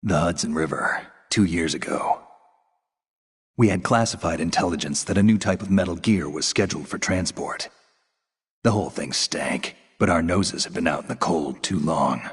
The Hudson River, 2 years ago. We had classified intelligence that a new type of metal gear was scheduled for transport. The whole thing stank, but our noses had been out in the cold too long.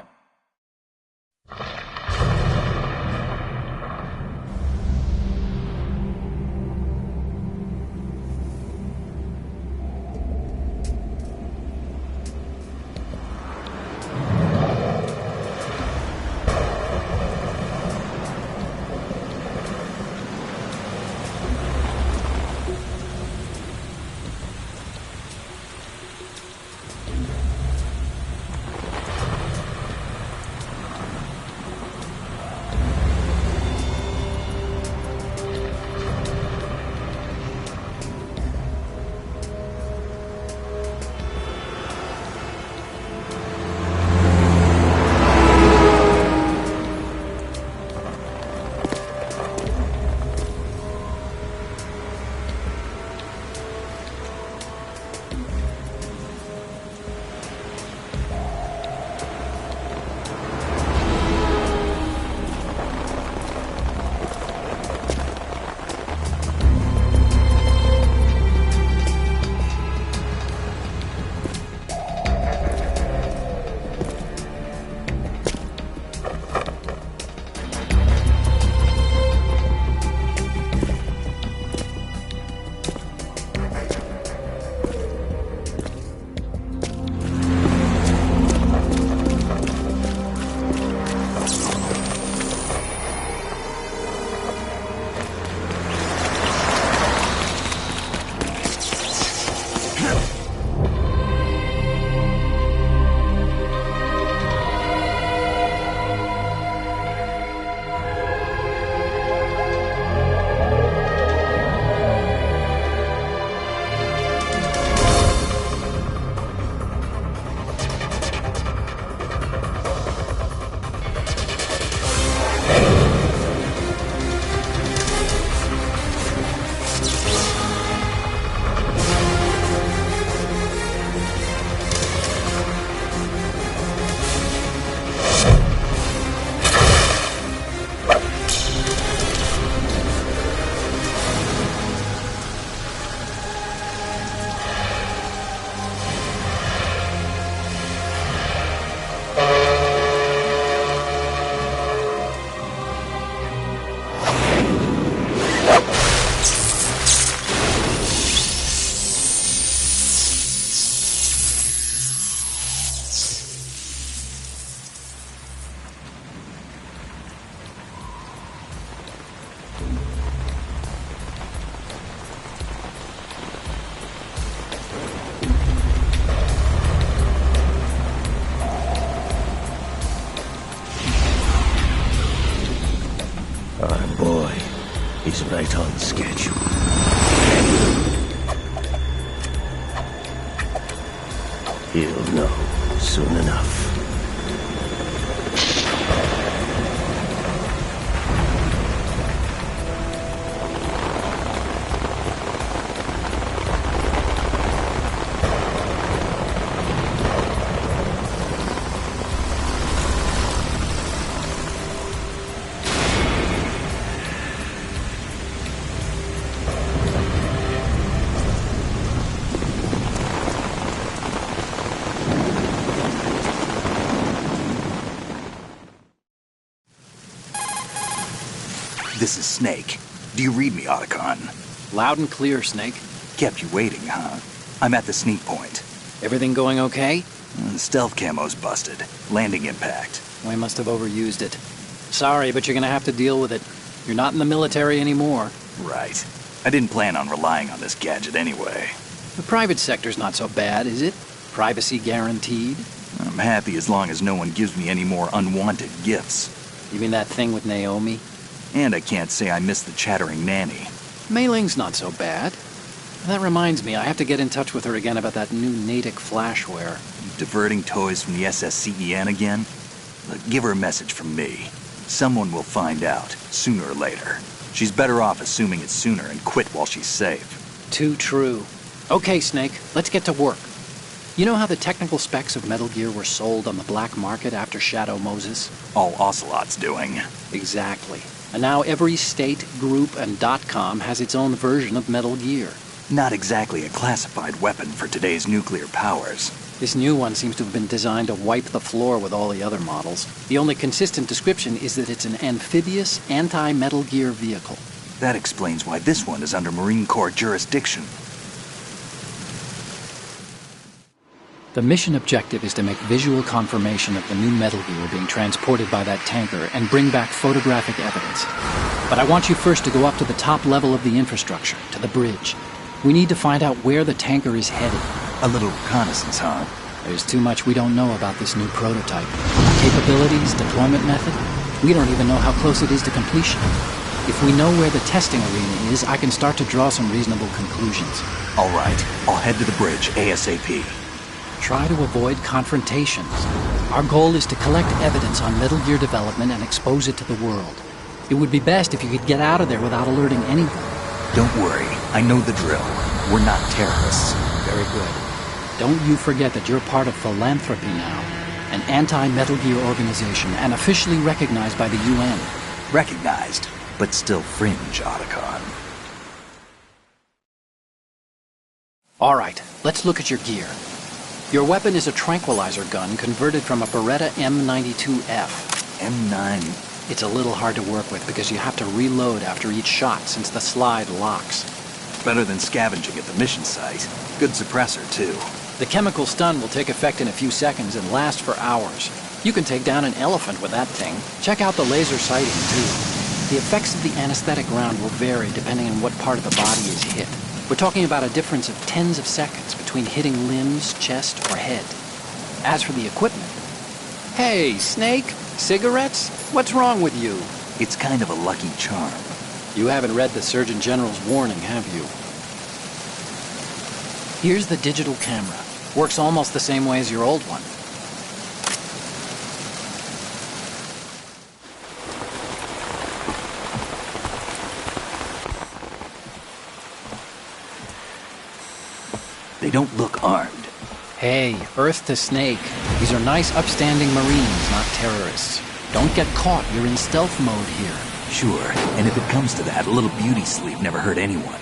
Our boy is right on schedule. He'll know soon enough. This is Snake. Do you read me, Otacon? Loud and clear, Snake. Kept you waiting, huh? I'm at the sneak point. Everything going okay? Stealth camo's busted. Landing impact. We must have overused it. Sorry, but you're gonna have to deal with it. You're not in the military anymore. Right. I didn't plan on relying on this gadget anyway. The private sector's not so bad, is it? Privacy guaranteed? I'm happy as long as no one gives me any more unwanted gifts. You mean that thing with Naomi? And I can't say I miss the chattering nanny. Mei Ling's not so bad. That reminds me, I have to get in touch with her again about that new Natick flashware. Diverting toys from the SSCEN again? Look, give her a message from me. Someone will find out, sooner or later. She's better off assuming it's sooner and quit while she's safe. Too true. Okay, Snake, let's get to work. You know how the technical specs of Metal Gear were sold on the black market after Shadow Moses? All Ocelot's doing. Exactly. And now every state, group, and .com has its own version of Metal Gear. Not exactly a classified weapon for today's nuclear powers. This new one seems to have been designed to wipe the floor with all the other models. The only consistent description is that it's an amphibious, anti-Metal Gear vehicle. That explains why this one is under Marine Corps jurisdiction. The mission objective is to make visual confirmation of the new Metal Gear being transported by that tanker and bring back photographic evidence. But I want you first to go up to the top level of the infrastructure, to the bridge. We need to find out where the tanker is headed. A little reconnaissance, huh? There's too much we don't know about this new prototype. Capabilities, deployment method. We don't even know how close it is to completion. If we know where the testing arena is, I can start to draw some reasonable conclusions. All right, I'll head to the bridge ASAP. Try to avoid confrontations. Our goal is to collect evidence on Metal Gear development and expose it to the world. It would be best if you could get out of there without alerting anyone. Don't worry, I know the drill. We're not terrorists. Very good. Don't you forget that you're part of Philanthropy now, an anti-Metal Gear organization and officially recognized by the UN. Recognized, but still fringe, Otacon. All right, let's look at your gear. Your weapon is a tranquilizer gun converted from a Beretta M92F. M9. It's a little hard to work with because you have to reload after each shot since the slide locks. Better than scavenging at the mission site. Good suppressor, too. The chemical stun will take effect in a few seconds and last for hours. You can take down an elephant with that thing. Check out the laser sighting, too. The effects of the anesthetic round will vary depending on what part of the body is hit. We're talking about a difference of tens of seconds between hitting limbs, chest, or head. As for the equipment... Hey, Snake? Cigarettes? What's wrong with you? It's kind of a lucky charm. You haven't read the Surgeon General's warning, have you? Here's the digital camera. Works almost the same way as your old one. They don't look armed. Hey, Earth to Snake. These are nice, upstanding Marines, not terrorists. Don't get caught. You're in stealth mode here. Sure, and if it comes to that, a little beauty sleep never hurt anyone.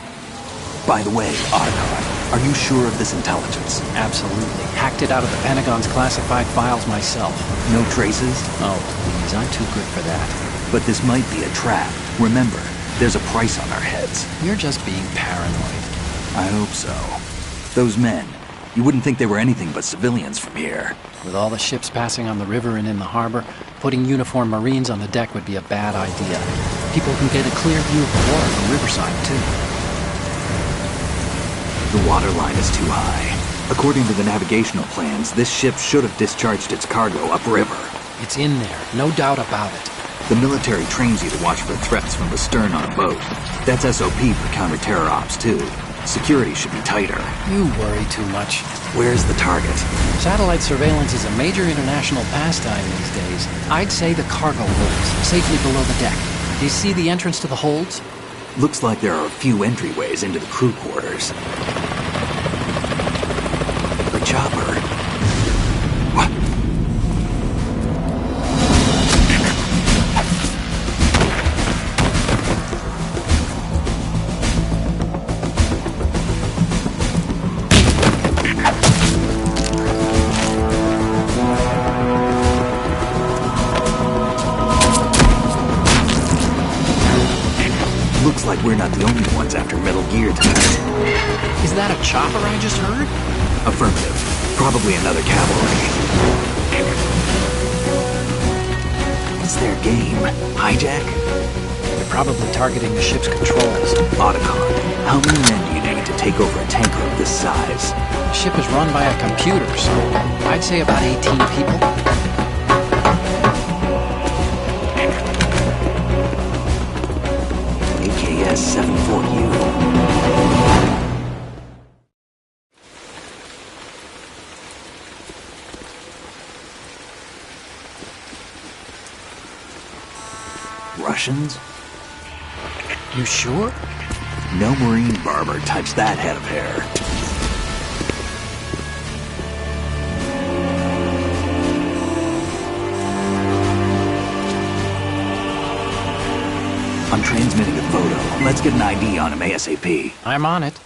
By the way, Otacon, are you sure of this intelligence? Absolutely. Hacked it out of the Pentagon's classified files myself. No traces? Oh, please, I'm too good for that. But this might be a trap. Remember, there's a price on our heads. You're just being paranoid. I hope so. Those men, you wouldn't think they were anything but civilians from here. With all the ships passing on the river and in the harbor, putting uniformed Marines on the deck would be a bad idea. People can get a clear view of the water from Riverside, too. The water line is too high. According to the navigational plans, this ship should have discharged its cargo upriver. It's in there, no doubt about it. The military trains you to watch for threats from the stern on a boat. That's SOP for counter-terror ops, too. Security should be tighter. You worry too much. Where's the target? Satellite surveillance is a major international pastime these days. I'd say the cargo holds, safely below the deck. Do you see the entrance to the holds? Looks like there are a few entryways into the crew quarters. The chopper. What? Looks like we're not the only ones after Metal Gear tonight. Is that a chopper I just heard? Affirmative. Probably another cavalry. What's their game? Hijack? They're probably targeting the ship's controls. Otacon, how many men do you need to take over a tanker of this size? The ship is run by a computer, so I'd say about 18 people. AKS 74U. Russians? You sure? No Marine barber touched that head of hair. transmitting a photo. Let's get an ID on him ASAP. I'm on it.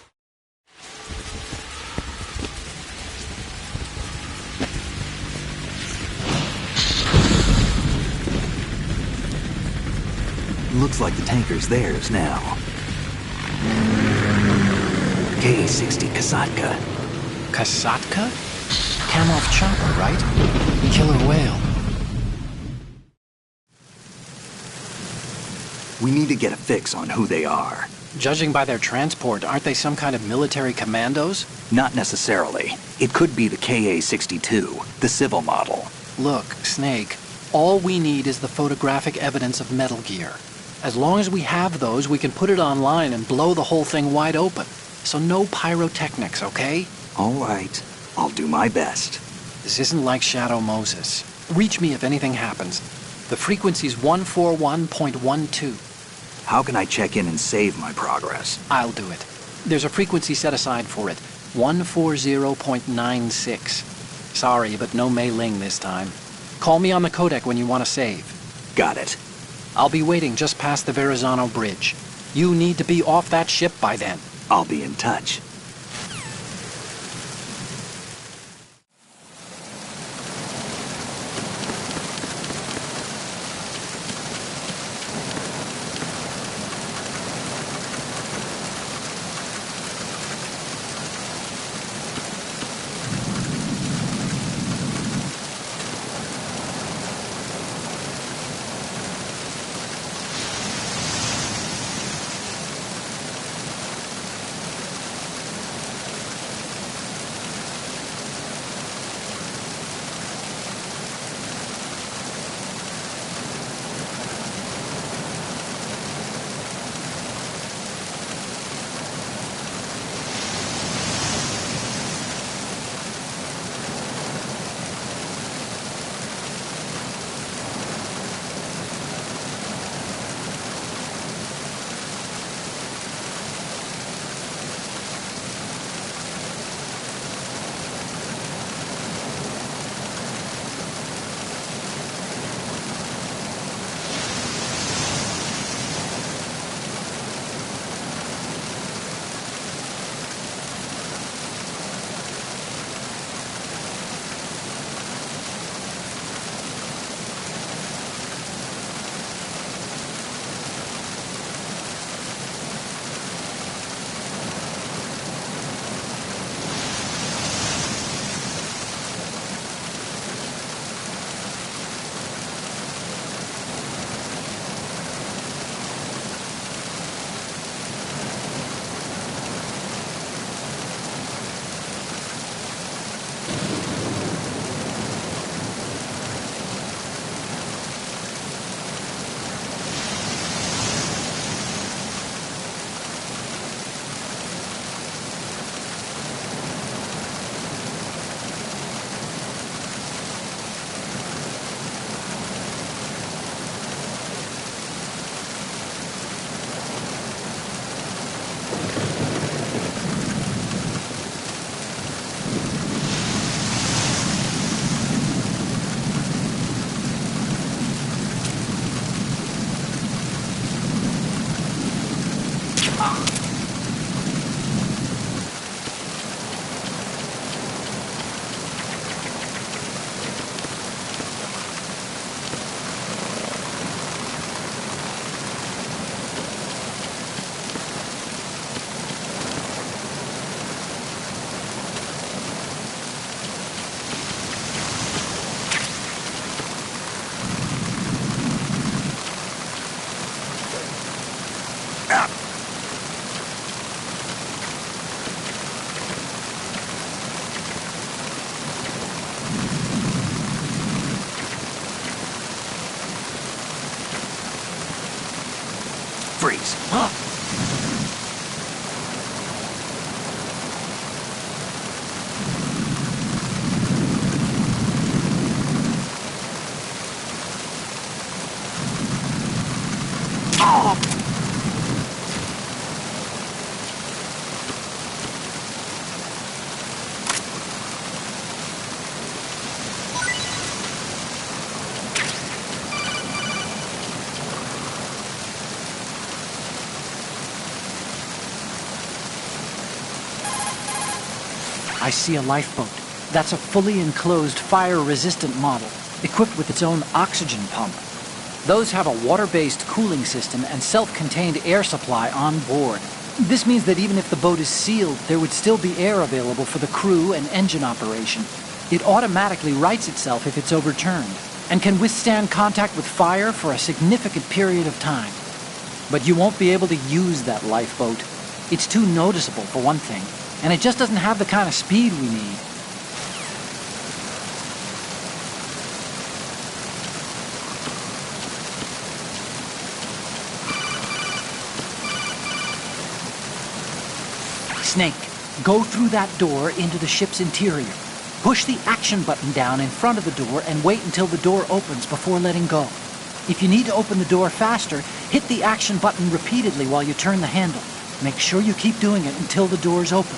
Looks like the tanker's theirs now. K-60 Kasatka. Kasatka? Kamov chopper, right? Killer whale. We need to get a fix on who they are. Judging by their transport, aren't they some kind of military commandos? Not necessarily. It could be the KA-62, the civil model. Look, Snake, all we need is the photographic evidence of Metal Gear. As long as we have those, we can put it online and blow the whole thing wide open. So no pyrotechnics, okay? All right. I'll do my best. This isn't like Shadow Moses. Reach me if anything happens. The frequency's 141.12. How can I check in and save my progress? I'll do it. There's a frequency set aside for it. 140.96. Sorry, but no Mei Ling this time. Call me on the codec when you want to save. Got it. I'll be waiting just past the Verrazano Bridge. You need to be off that ship by then. I'll be in touch. I see a lifeboat. That's a fully enclosed, fire-resistant model, equipped with its own oxygen pump. Those have a water-based cooling system and self-contained air supply on board. This means that even if the boat is sealed, there would still be air available for the crew and engine operation. It automatically rights itself if it's overturned, and can withstand contact with fire for a significant period of time. But you won't be able to use that lifeboat. It's too noticeable, for one thing, and it just doesn't have the kind of speed we need. Snake, go through that door into the ship's interior. Push the action button down in front of the door and wait until the door opens before letting go. If you need to open the door faster, hit the action button repeatedly while you turn the handle. Make sure you keep doing it until the door's open.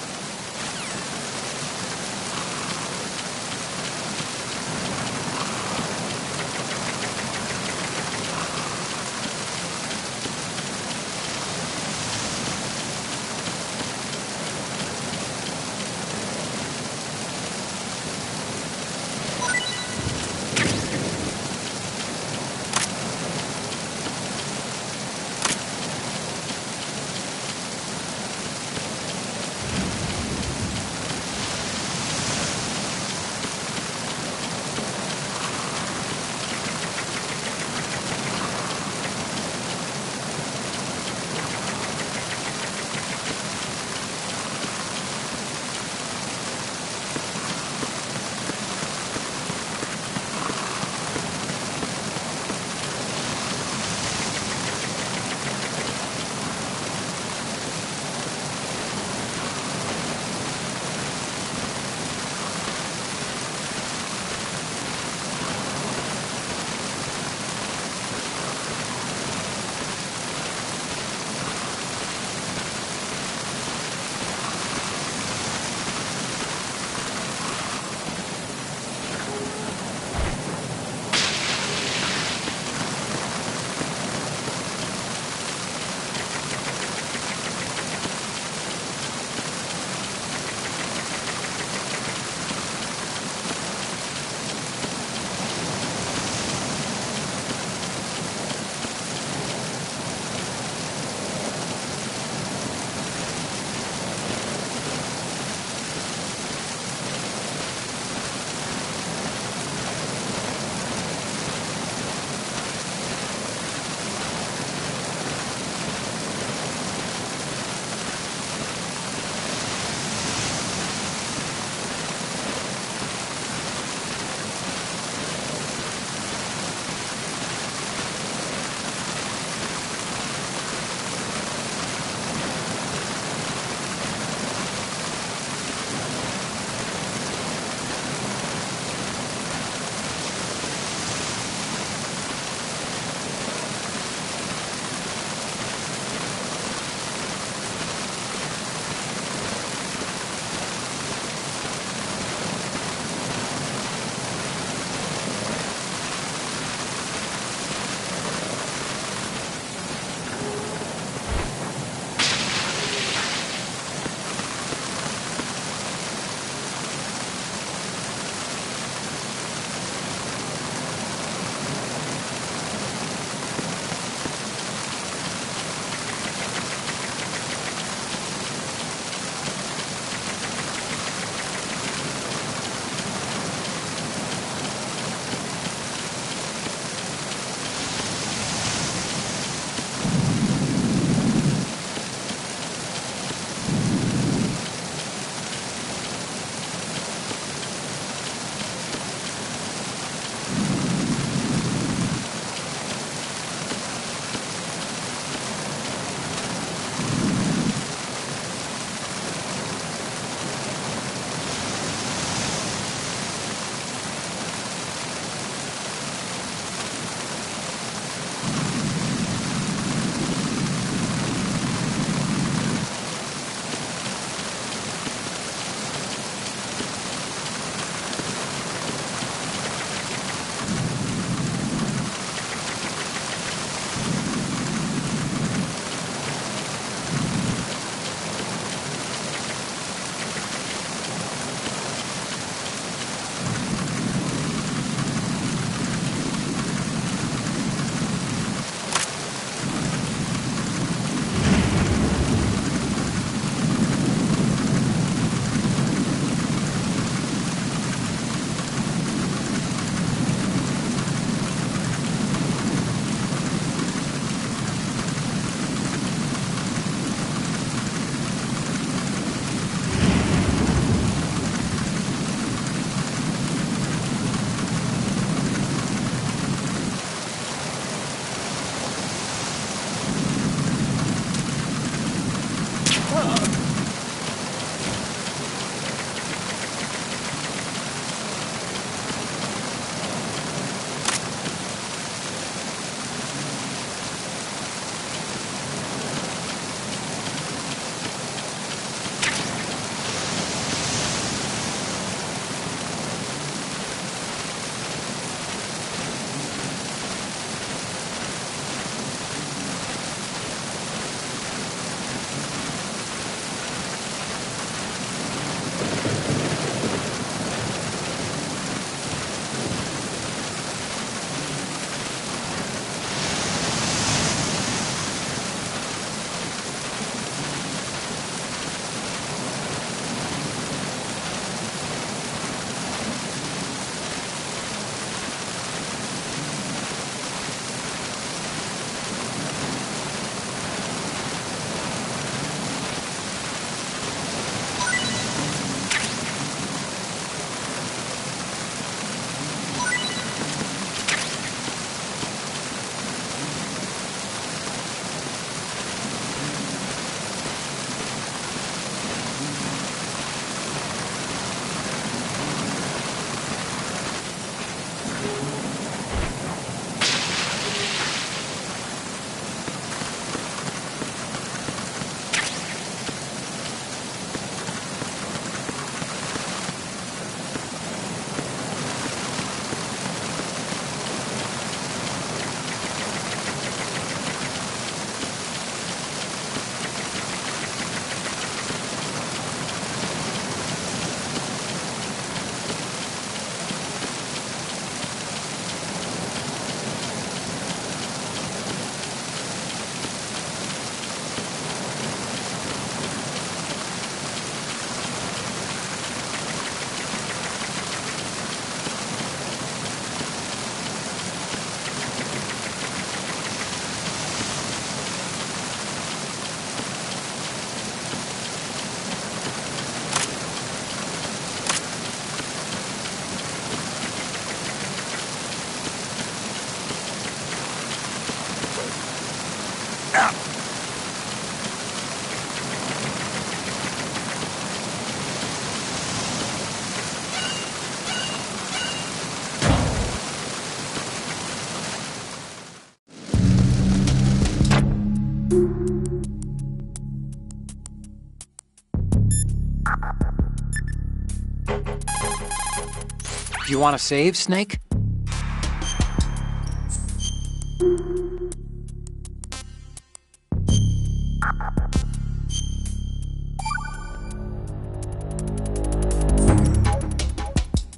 Do you want to save, Snake?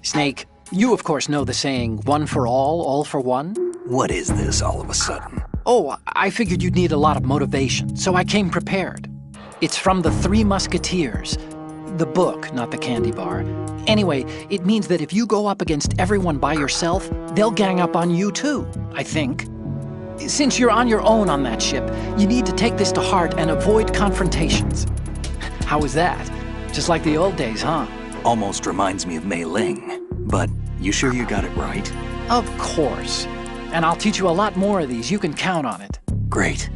Snake, you of course know the saying, one for all for one? What is this all of a sudden? Oh, I figured you'd need a lot of motivation, so I came prepared. It's from the Three Musketeers. The book, not the candy bar. Anyway, it means that if you go up against everyone by yourself, they'll gang up on you too, I think. Since you're on your own on that ship, you need to take this to heart and avoid confrontations. How was that? Just like the old days, huh? Almost reminds me of Mei Ling. But you sure you got it right? Of course. And I'll teach you a lot more of these. You can count on it. Great.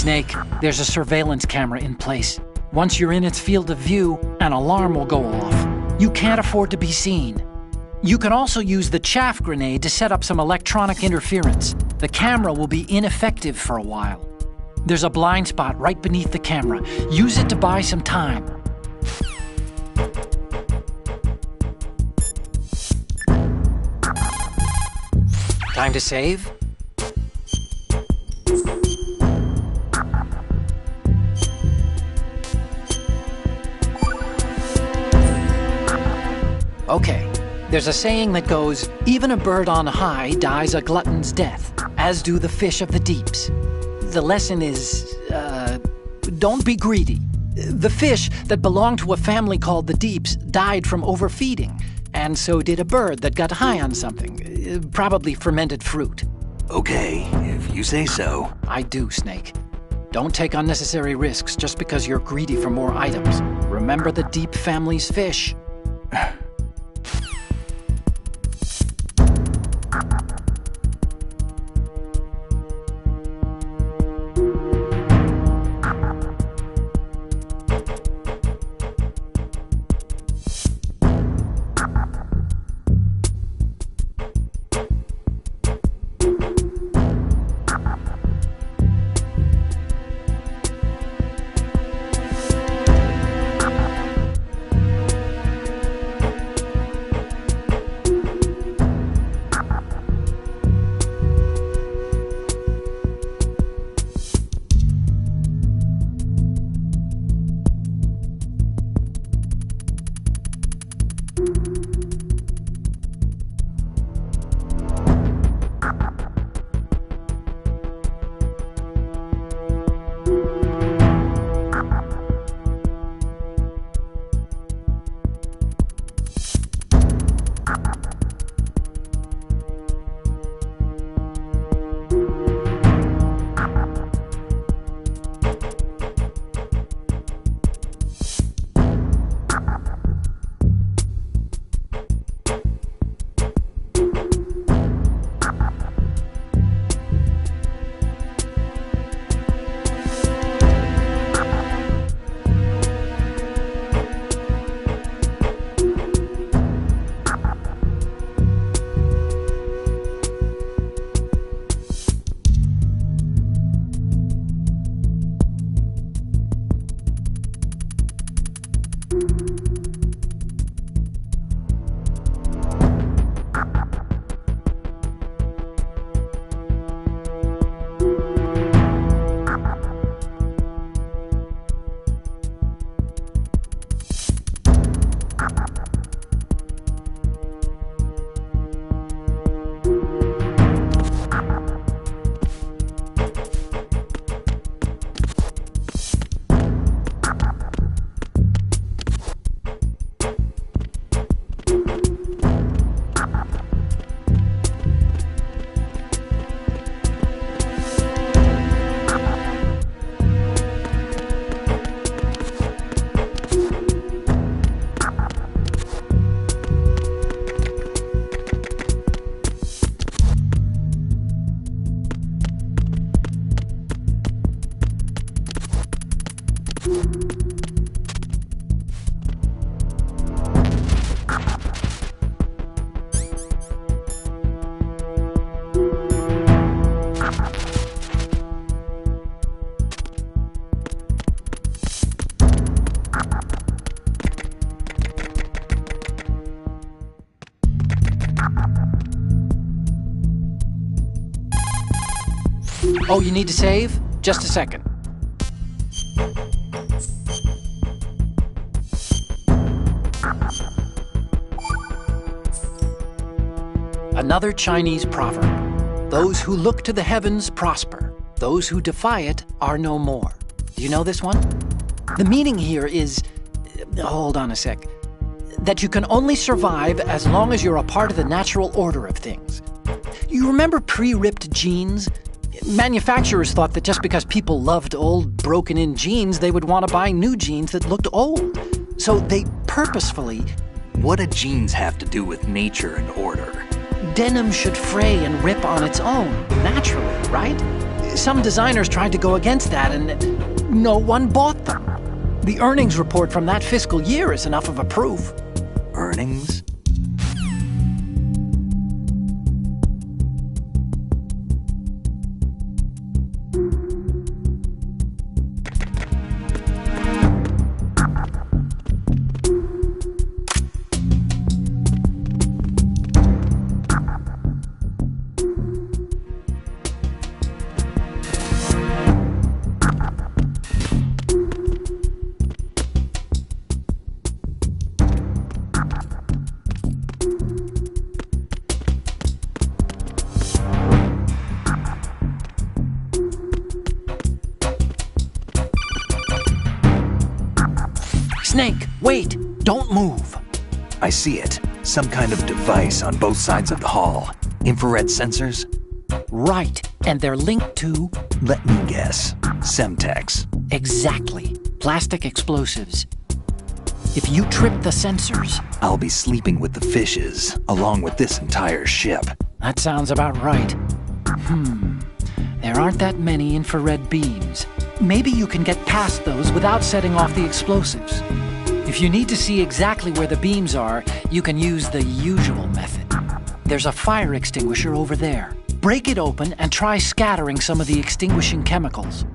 Snake, there's a surveillance camera in place. Once you're in its field of view, an alarm will go off. You can't afford to be seen. You can also use the chaff grenade to set up some electronic interference. The camera will be ineffective for a while. There's a blind spot right beneath the camera. Use it to buy some time. Time to save? Okay, there's a saying that goes, even a bird on high dies a glutton's death, as do the fish of the deeps. The lesson is, don't be greedy. The fish that belonged to a family called the deeps died from overfeeding, and so did a bird that got high on something, probably fermented fruit. Okay, if you say so. I do, Snake. Don't take unnecessary risks just because you're greedy for more items. Remember the Deep family's fish. Oh, you need to save? Just a second. Another Chinese proverb. Those who look to the heavens prosper. Those who defy it are no more. Do you know this one? The meaning here is... Hold on a sec. That you can only survive as long as you're a part of the natural order of things. You remember pre-ripped jeans? Manufacturers thought that just because people loved old, broken-in jeans, they would want to buy new jeans that looked old. So they purposefully... What do jeans have to do with nature and order? Denim should fray and rip on its own, naturally, right? Some designers tried to go against that, and no one bought them. The earnings report from that fiscal year is enough of a proof. Earnings? Snake, wait! Don't move! I see it. Some kind of device on both sides of the hall. Infrared sensors? Right, and they're linked to... Let me guess. Semtex. Exactly. Plastic explosives. If you trip the sensors... I'll be sleeping with the fishes, along with this entire ship. That sounds about right. There aren't that many infrared beams. Maybe you can get past those without setting off the explosives. If you need to see exactly where the beams are, you can use the usual method. There's a fire extinguisher over there. Break it open and try scattering some of the extinguishing chemicals.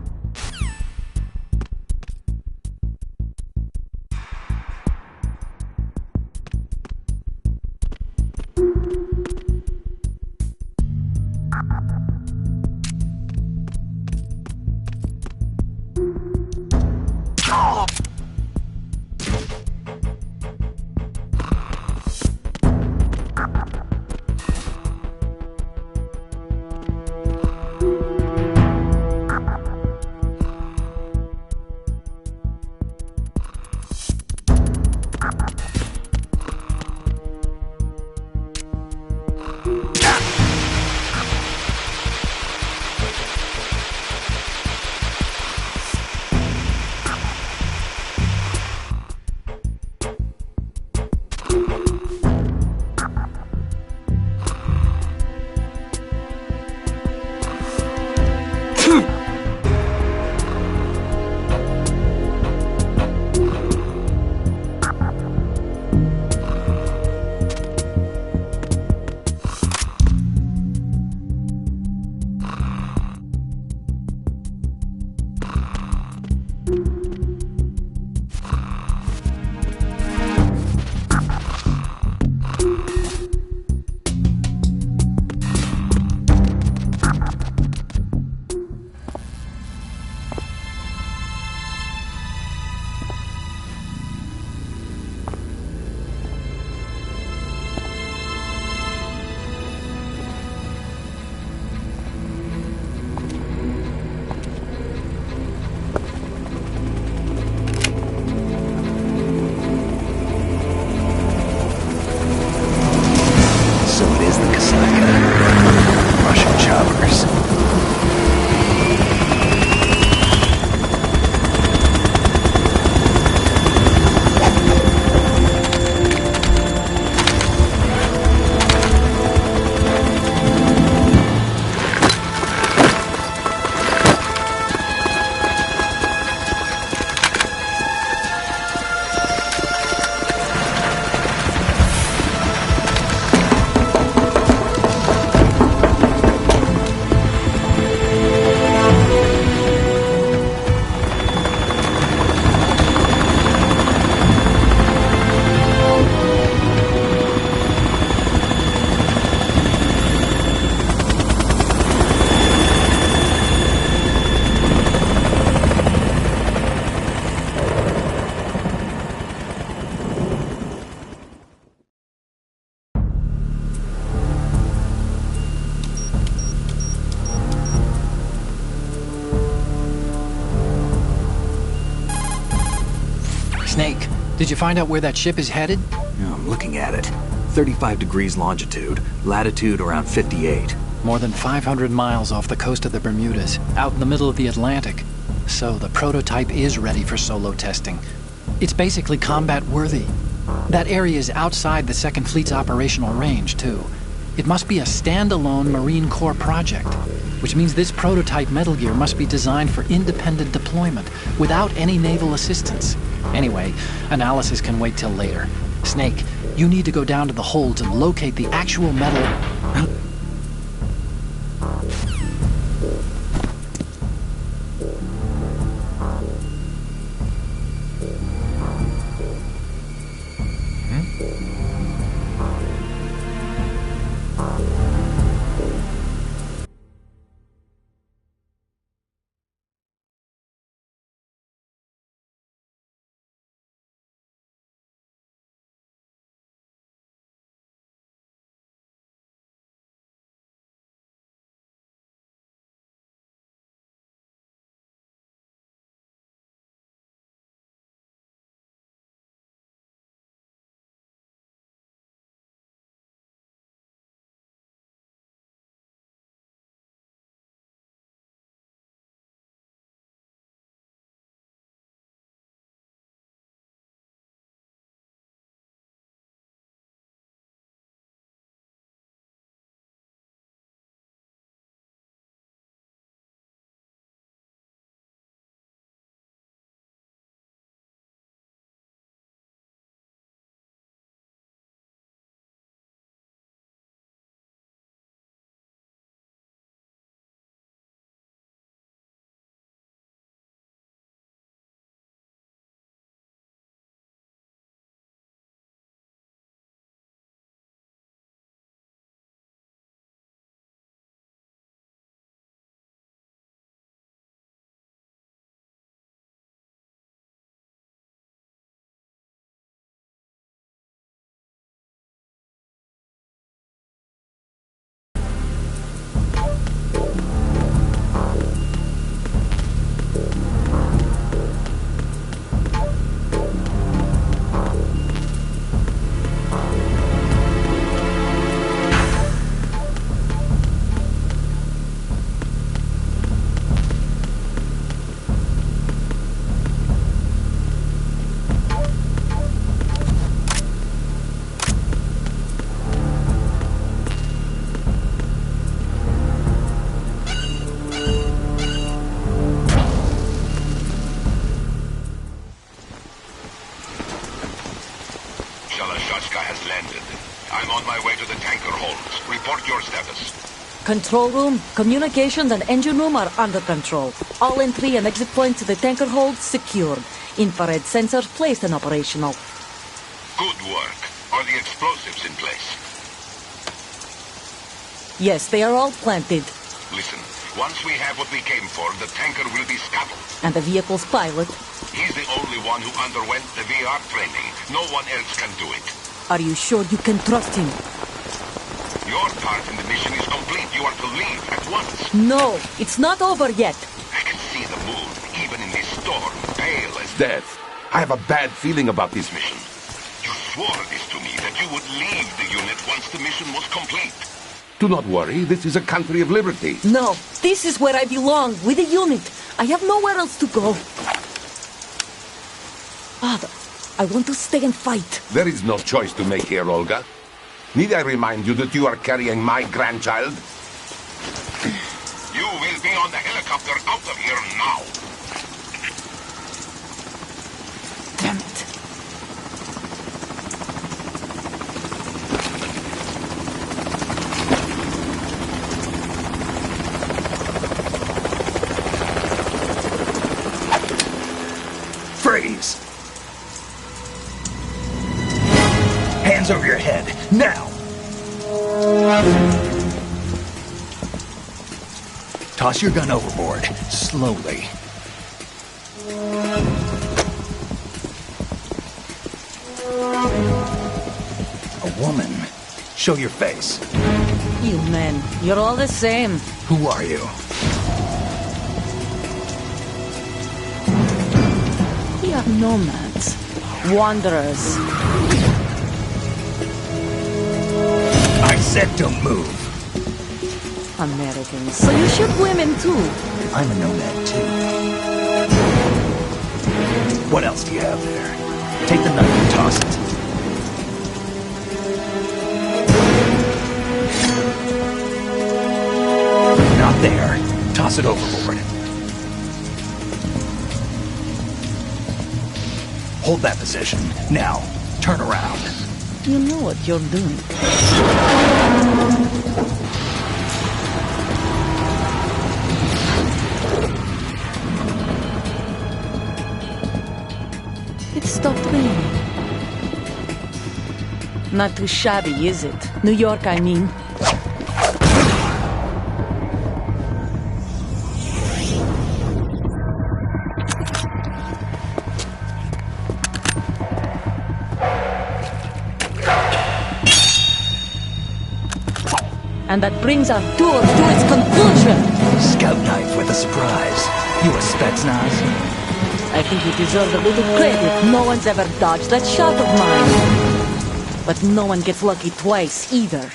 Did you find out where that ship is headed? Yeah, I'm looking at it. 35 degrees longitude, latitude around 58. More than 500 miles off the coast of the Bermudas, out in the middle of the Atlantic. So the prototype is ready for solo testing. It's basically combat-worthy. That area is outside the Second Fleet's operational range, too. It must be a standalone Marine Corps project, which means this prototype Metal Gear must be designed for independent deployment, without any naval assistance. Anyway, analysis can wait till later. Snake, you need to go down to the holds and locate the actual metal... Control room, communications, and engine room are under control. All entry and exit points to the tanker hold secured. Infrared sensors placed and operational. Good work. Are the explosives in place? Yes, they are all planted. Listen, once we have what we came for, the tanker will be scuttled. And the vehicle's pilot? He's the only one who underwent the VR training. No one else can do it. Are you sure you can trust him? Your part in the mission is complete. You are to leave at once. No, it's not over yet. I can see the moon, even in this storm, pale as death. I have a bad feeling about this mission. You swore this to me, that you would leave the unit once the mission was complete. Do not worry, this is a country of liberty. No, this is where I belong, with the unit. I have nowhere else to go. Father, I want to stay and fight. There is no choice to make here, Olga. Need I remind you that you are carrying my grandchild? You will be on the helicopter out of here now. Damn it. Freeze! Hands over your head, now! Toss your gun overboard, slowly. A woman. Show your face. You men, you're all the same. Who are you? We are nomads. Wanderers. I said don't move. Americans. So you shoot women too? I'm a nomad too. What else do you have there? Take the knife and toss it. Not there. Toss it overboard. Hold that position. Now, turn around. You know what you're doing. It stopped raining. Not too shabby, is it? New York, I mean. And that brings our tour to its conclusion. Scout knife with a surprise. You a Spetsnaz? I think you deserve a little credit. No one's ever dodged that shot of mine. But no one gets lucky twice, either.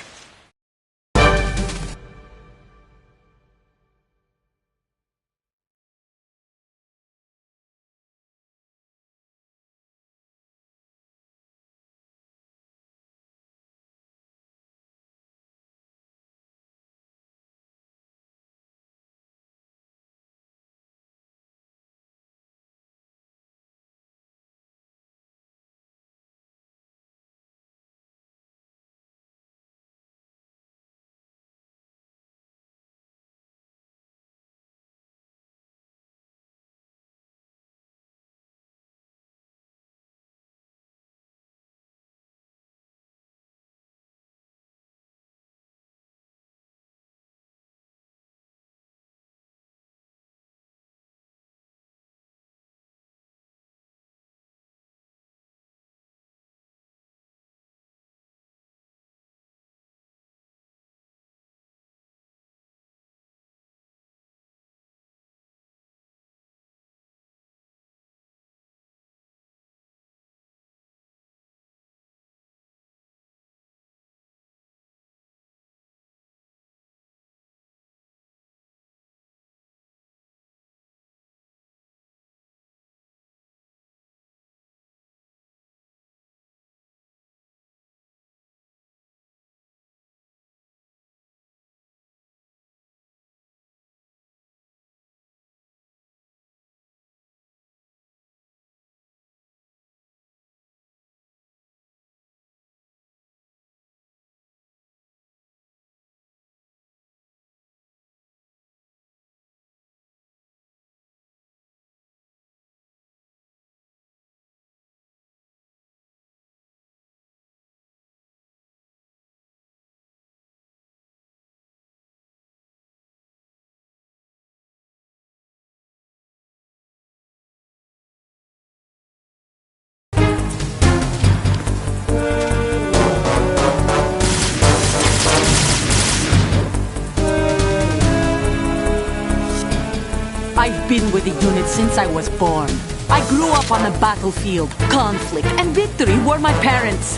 I've been with the unit since I was born. I grew up on the battlefield. Conflict and victory were my parents.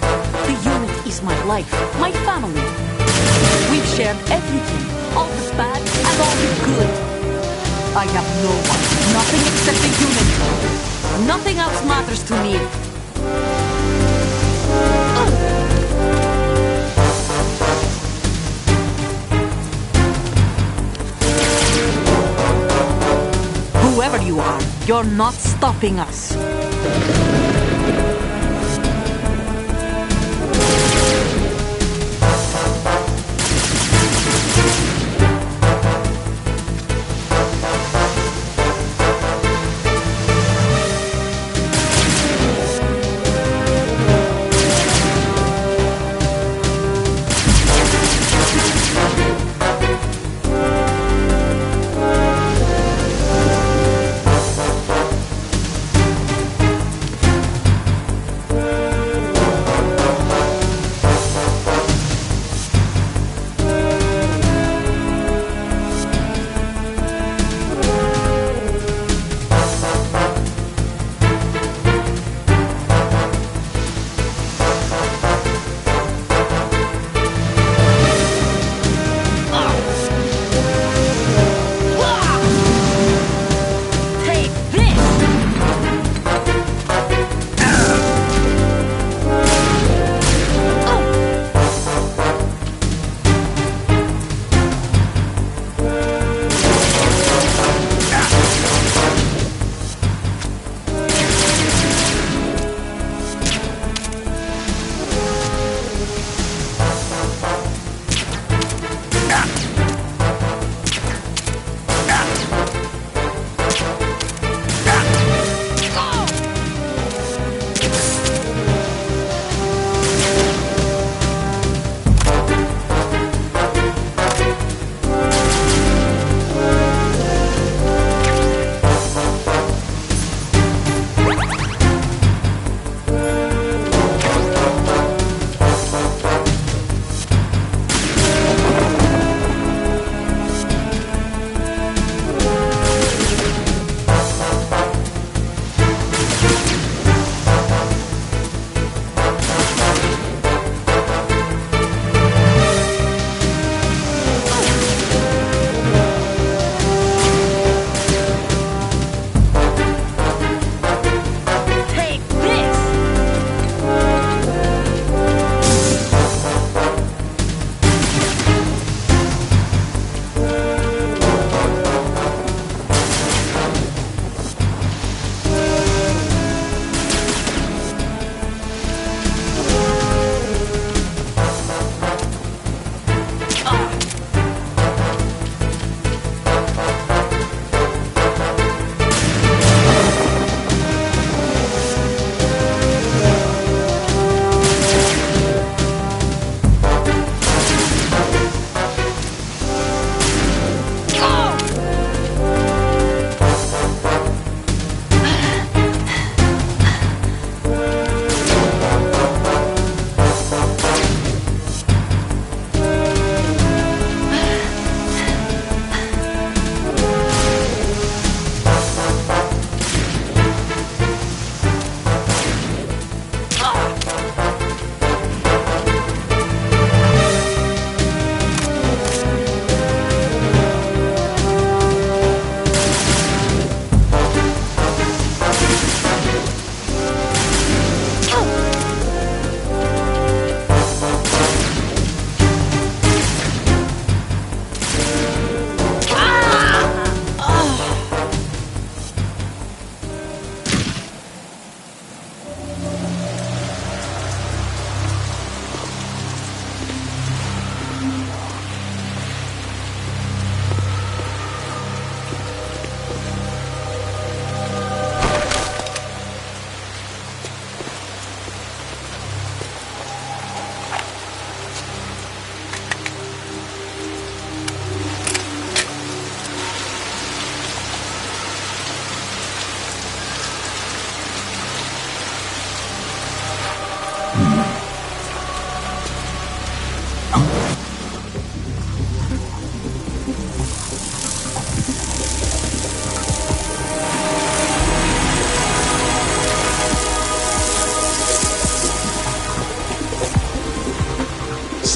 The unit is my life, my family. We've shared everything, all the bad and all the good. I have no one, nothing except the unit. Nothing else matters to me. Whoever you are, you're not stopping us.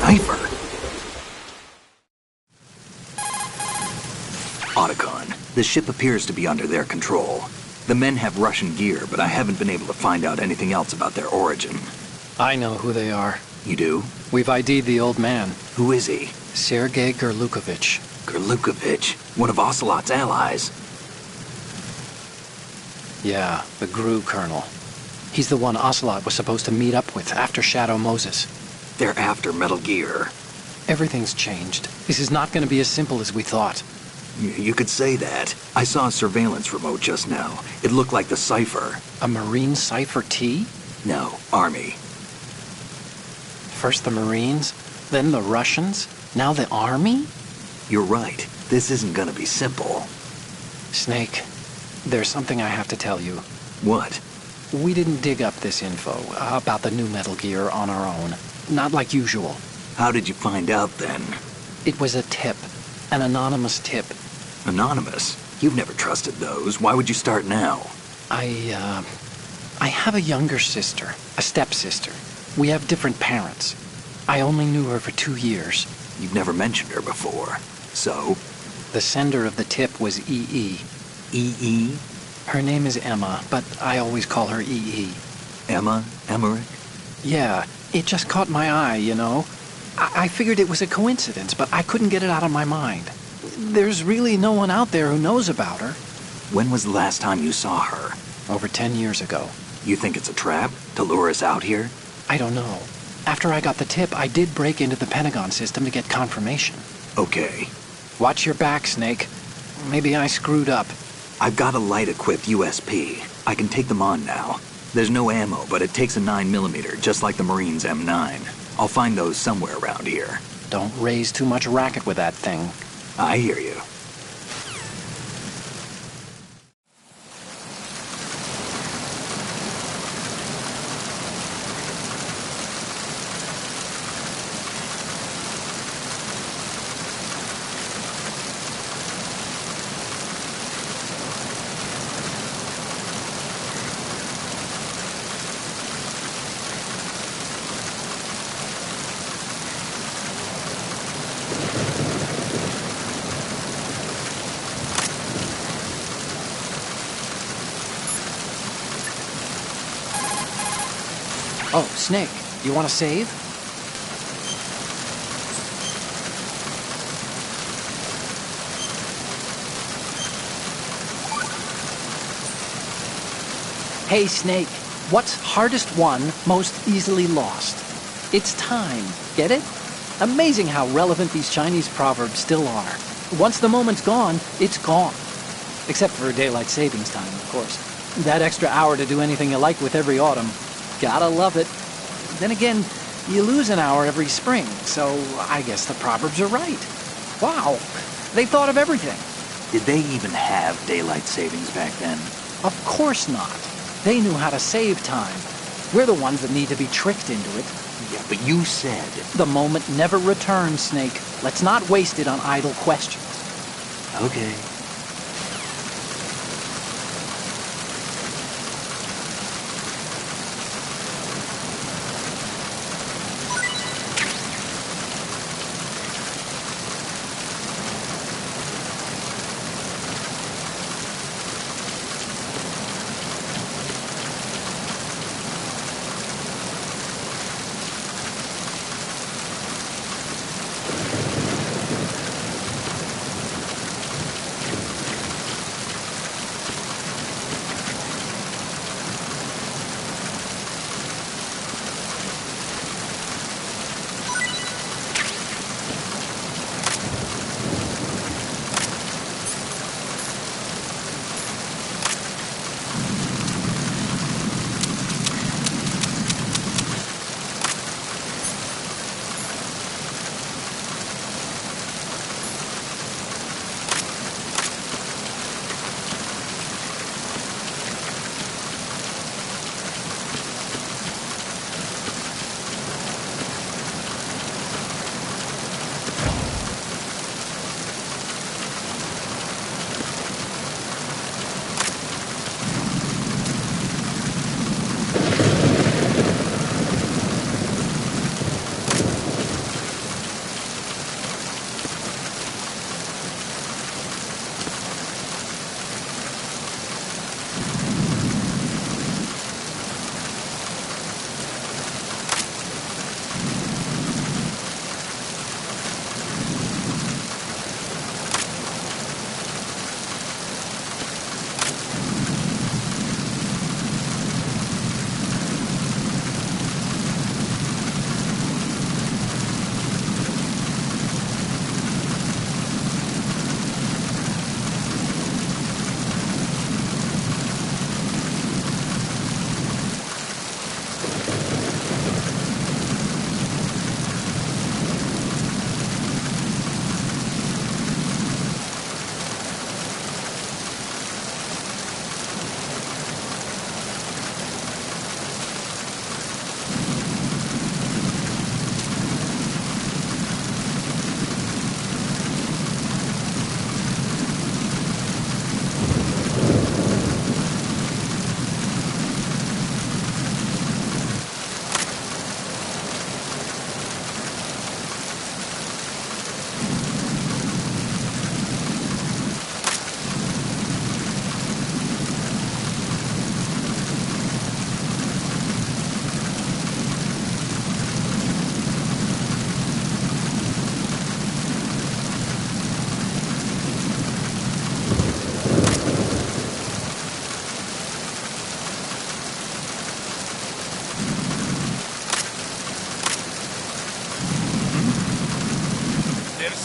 cipher. Otacon, the ship appears to be under their control. The men have Russian gear, but I haven't been able to find out anything else about their origin. I know who they are. You do? We've ID'd the old man. Who is he? Sergei Gerlukovich. Gerlukovich, one of Ocelot's allies. Yeah, the GRU colonel. He's the one Ocelot was supposed to meet up with after Shadow Moses. They're after Metal Gear. Everything's changed. This is not going to be as simple as we thought. You could say that. I saw a surveillance remote just now. It looked like the cipher. A Marine Cipher T? No, Army. First the Marines, then the Russians, now the Army? You're right. This isn't gonna be simple. Snake, there's something I have to tell you. What? We didn't dig up this info about the new Metal Gear on our own. Not like usual. How did you find out then? It was a tip. An anonymous tip. Anonymous? You've never trusted those. Why would you start now? I have a younger sister, a stepsister. We have different parents. I only knew her for 2 years. You've never mentioned her before. So? The sender of the tip was EE. EE? Her name is Emma, but I always call her EE. Emma? Emmerich? Yeah, it just caught my eye, you know? I figured it was a coincidence, but I couldn't get it out of my mind. There's really no one out there who knows about her. When was the last time you saw her? Over 10 years ago. You think it's a trap? To lure us out here? I don't know. After I got the tip, I did break into the Pentagon system to get confirmation. Okay. Watch your back, Snake. Maybe I screwed up. I've got a light-equipped USP. I can take them on now. There's no ammo, but it takes a 9mm, just like the Marines' M9. I'll find those somewhere around here. Don't raise too much racket with that thing. I hear you. Oh, Snake, you want to save? Hey, Snake, what's hardest won, most easily lost? It's time, get it? Amazing how relevant these Chinese proverbs still are. Once the moment's gone, it's gone. Except for daylight savings time, of course. That extra hour to do anything you like with every autumn. Gotta love it. Then again, you lose an hour every spring, so I guess the proverbs are right. Wow, they thought of everything. Did they even have daylight savings back then? Of course not. They knew how to save time. We're the ones that need to be tricked into it. Yeah, but you said... The moment never returns, Snake. Let's not waste it on idle questions. Okay.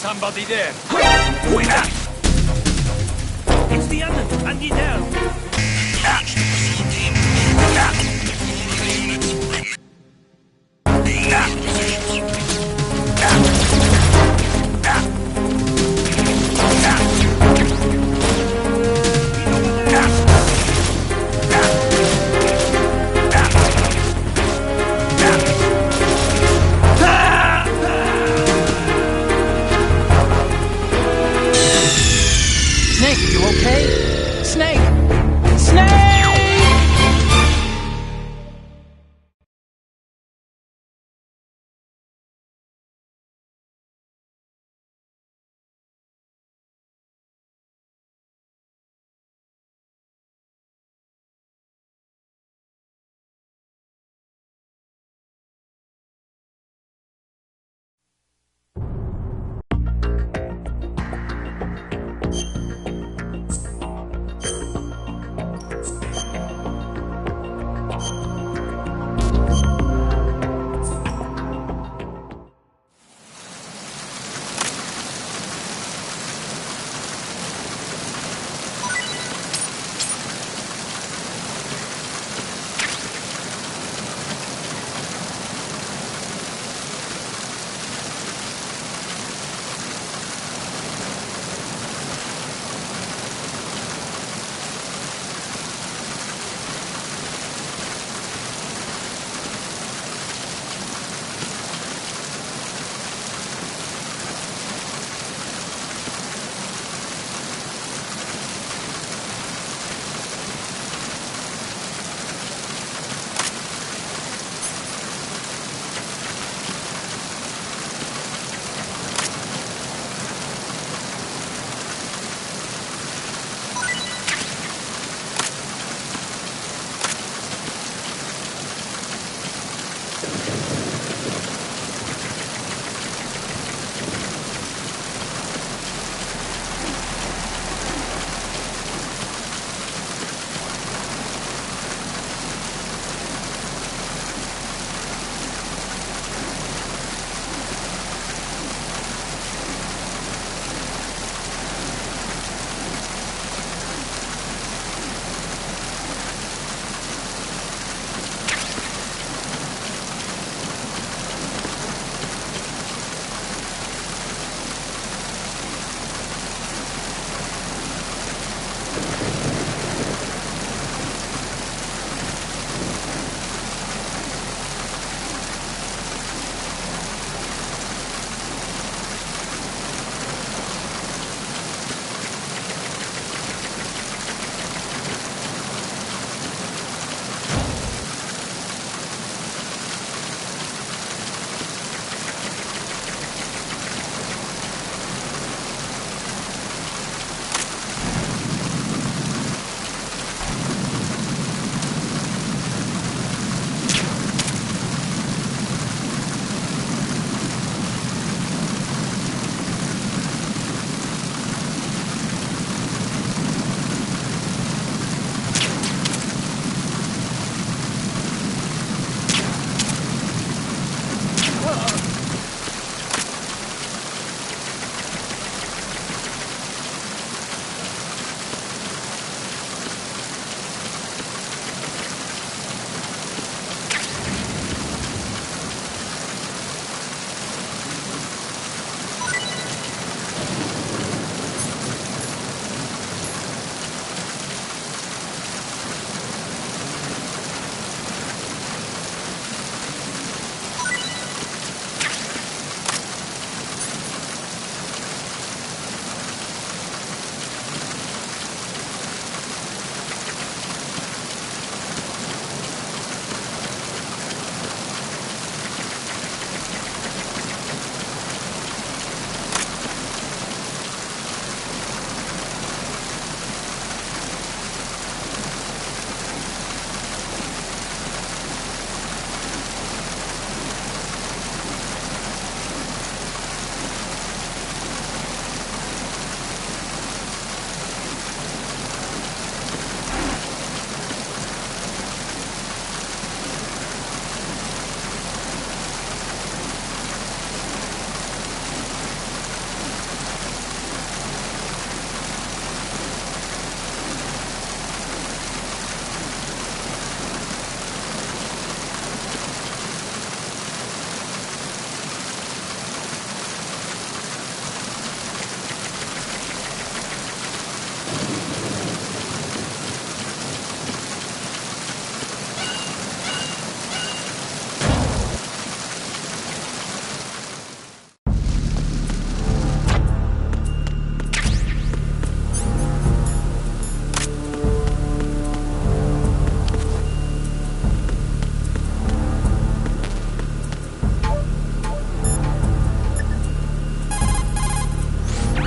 somebody there. It's the other, and you down. Snake, you okay? Snake!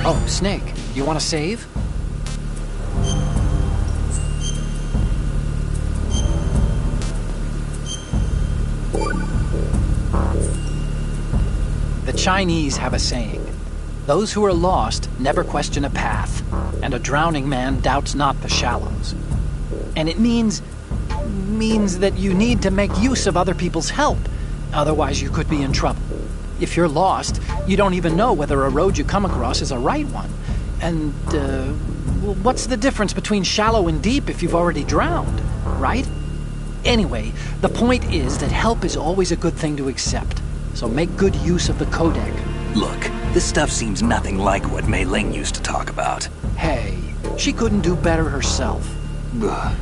Oh, Snake, you want to save? The Chinese have a saying. Those who are lost never question a path, and a drowning man doubts not the shallows. And it means that you need to make use of other people's help. Otherwise, you could be in trouble. If you're lost, you don't even know whether a road you come across is a right one. And, what's the difference between shallow and deep if you've already drowned, right? Anyway, the point is that help is always a good thing to accept. So make good use of the codec. Look, this stuff seems nothing like what Mei Ling used to talk about. Hey, she couldn't do better herself. Ugh.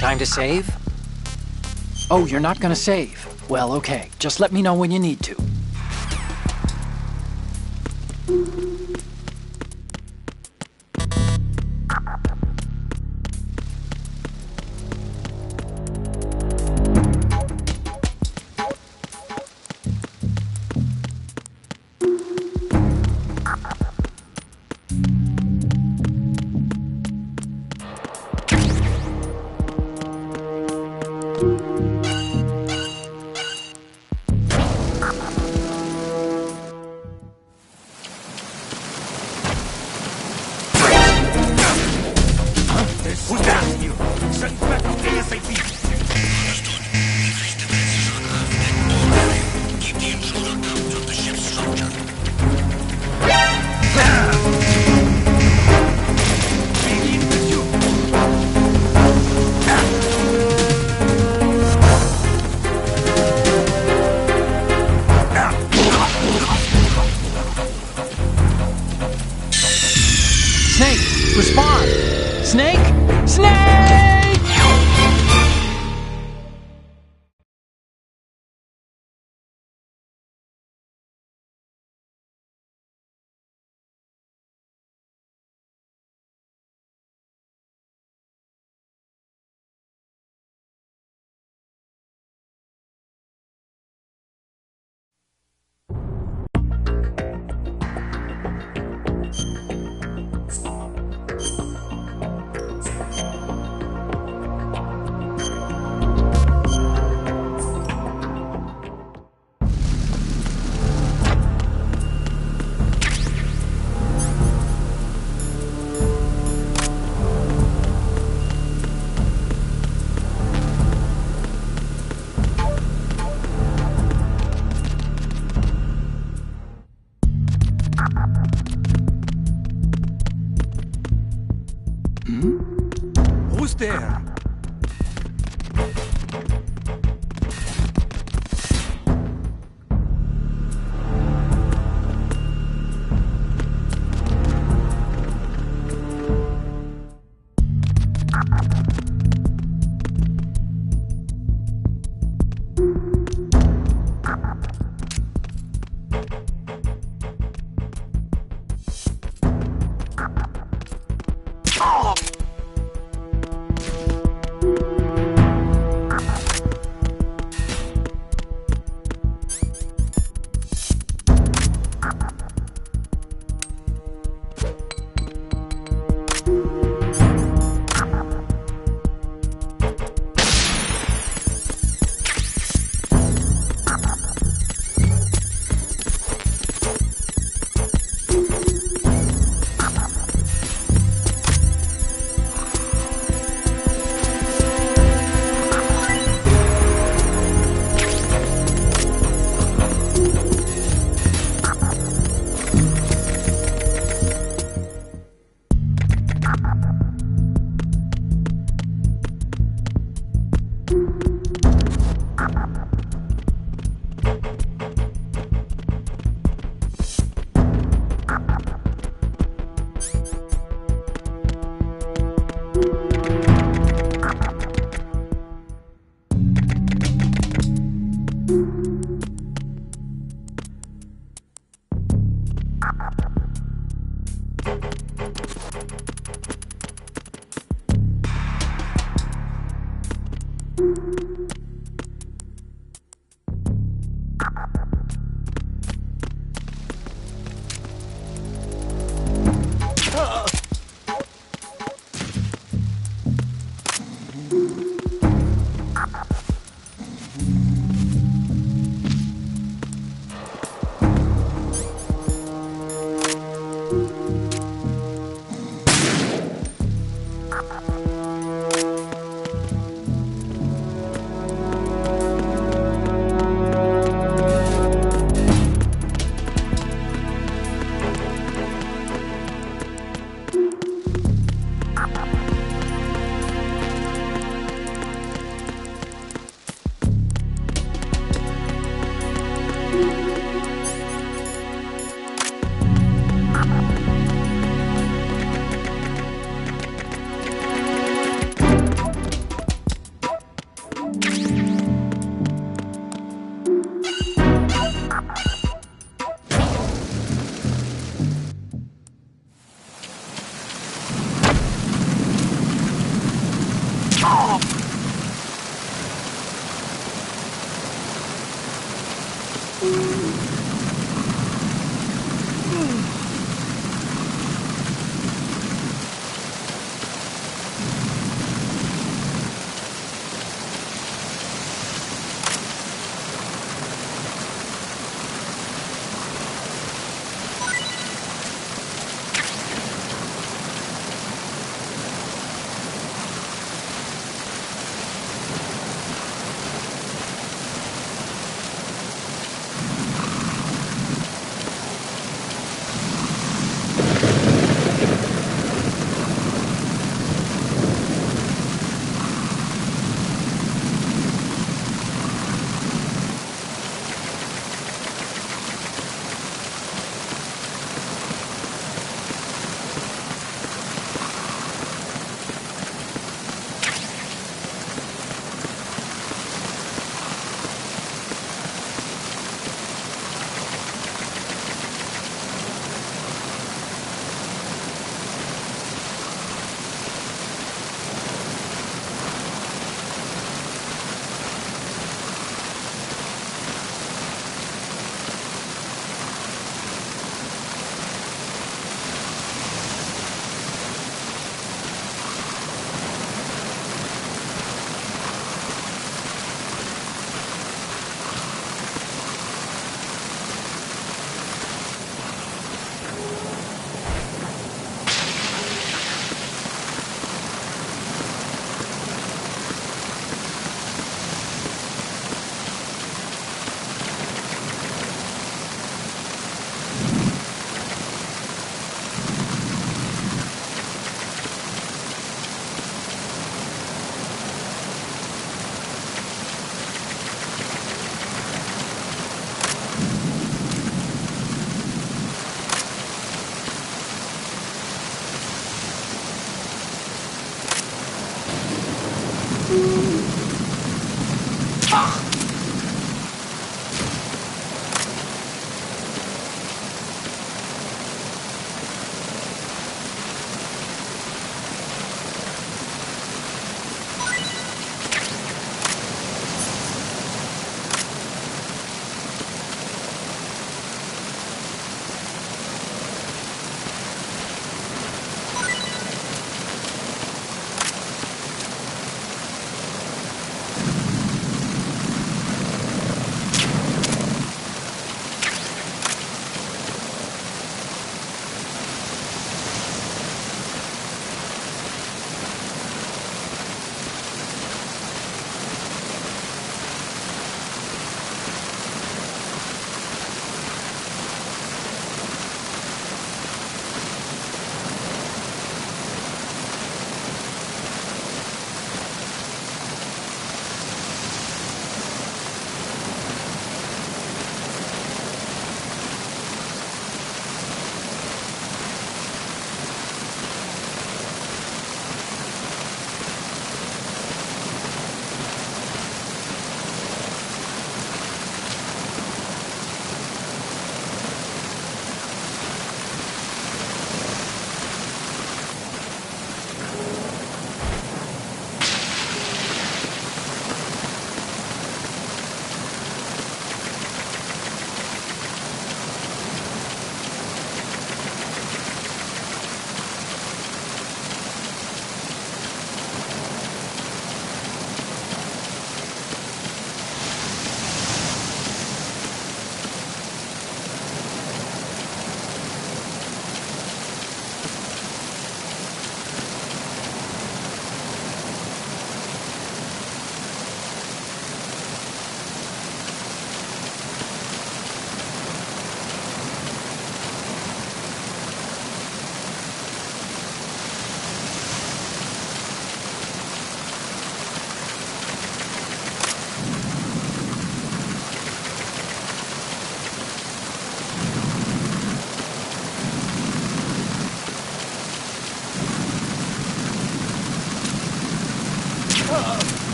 Time to save? Oh, you're not gonna save. Well, okay. Just let me know when you need to. Who's that? You? Send back up ASAP. Keep the intruder out of the ship's structure. Begin with you. Snake, respond! Snake! Snake! Who's there?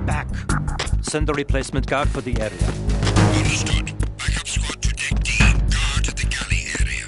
back. Send the replacement guard for the area. Understood. Backup squad to Deck D. Guard at the galley area.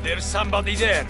There's somebody there.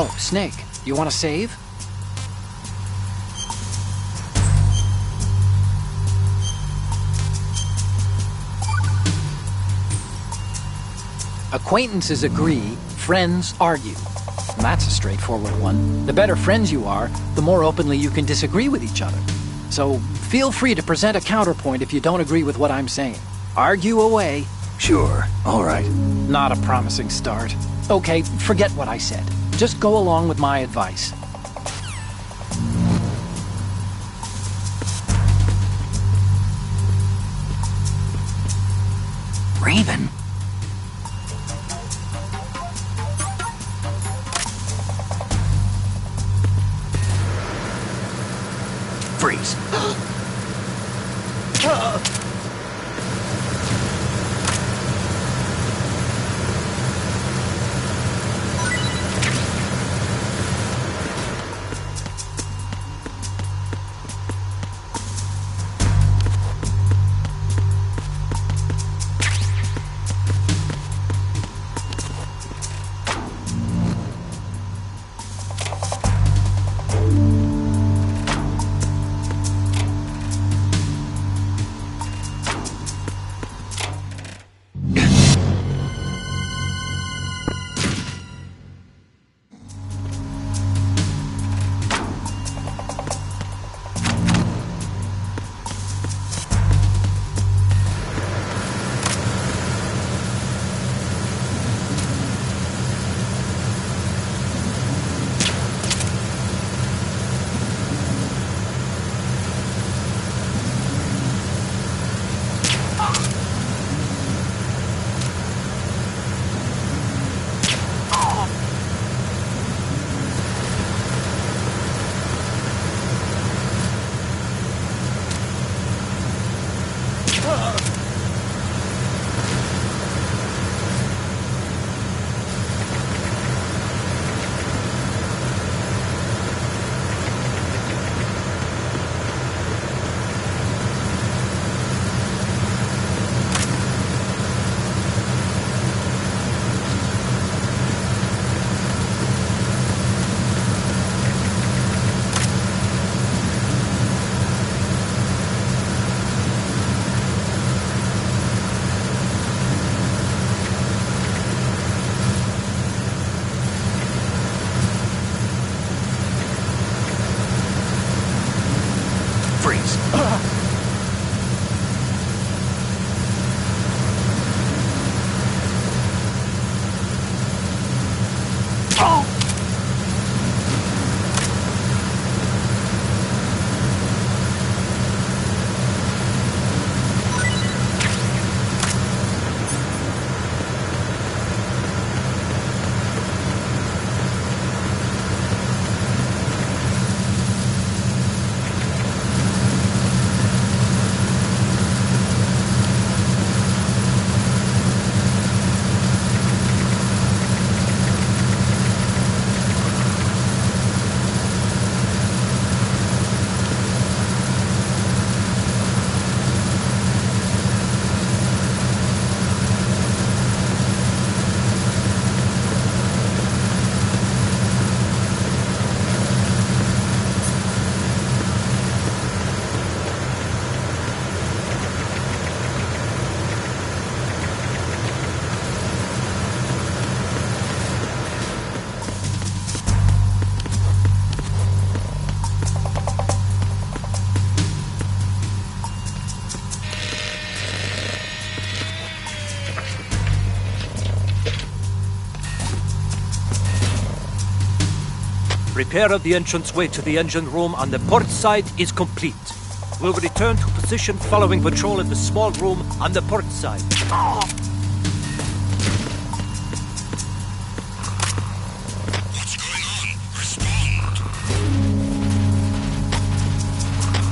Oh, Snake, you want to save? Acquaintances agree, friends argue. That's a straightforward one. The better friends you are, the more openly you can disagree with each other. So feel free to present a counterpoint if you don't agree with what I'm saying. Argue away. Sure, all right. Not a promising start. Okay, forget what I said. Just go along with my advice. Raven? Freeze. Repair of the entranceway to the engine room on the port side is complete. We'll return to position following patrol at the small room on the port side. What's going on? Respond.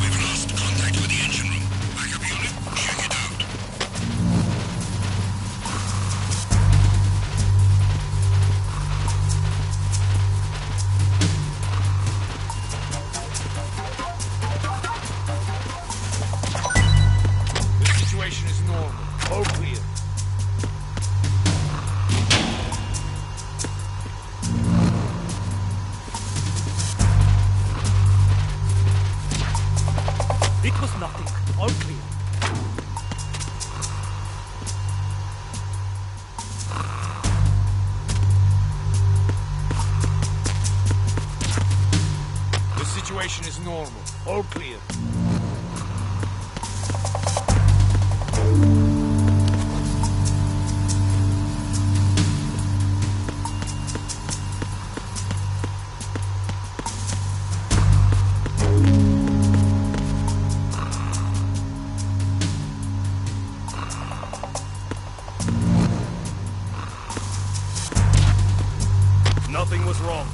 We've lost contact with the engine room. Backup unit, check it out. The situation is normal. All clear. It was nothing. All clear. The situation is normal. All clear. Nothing was wrong.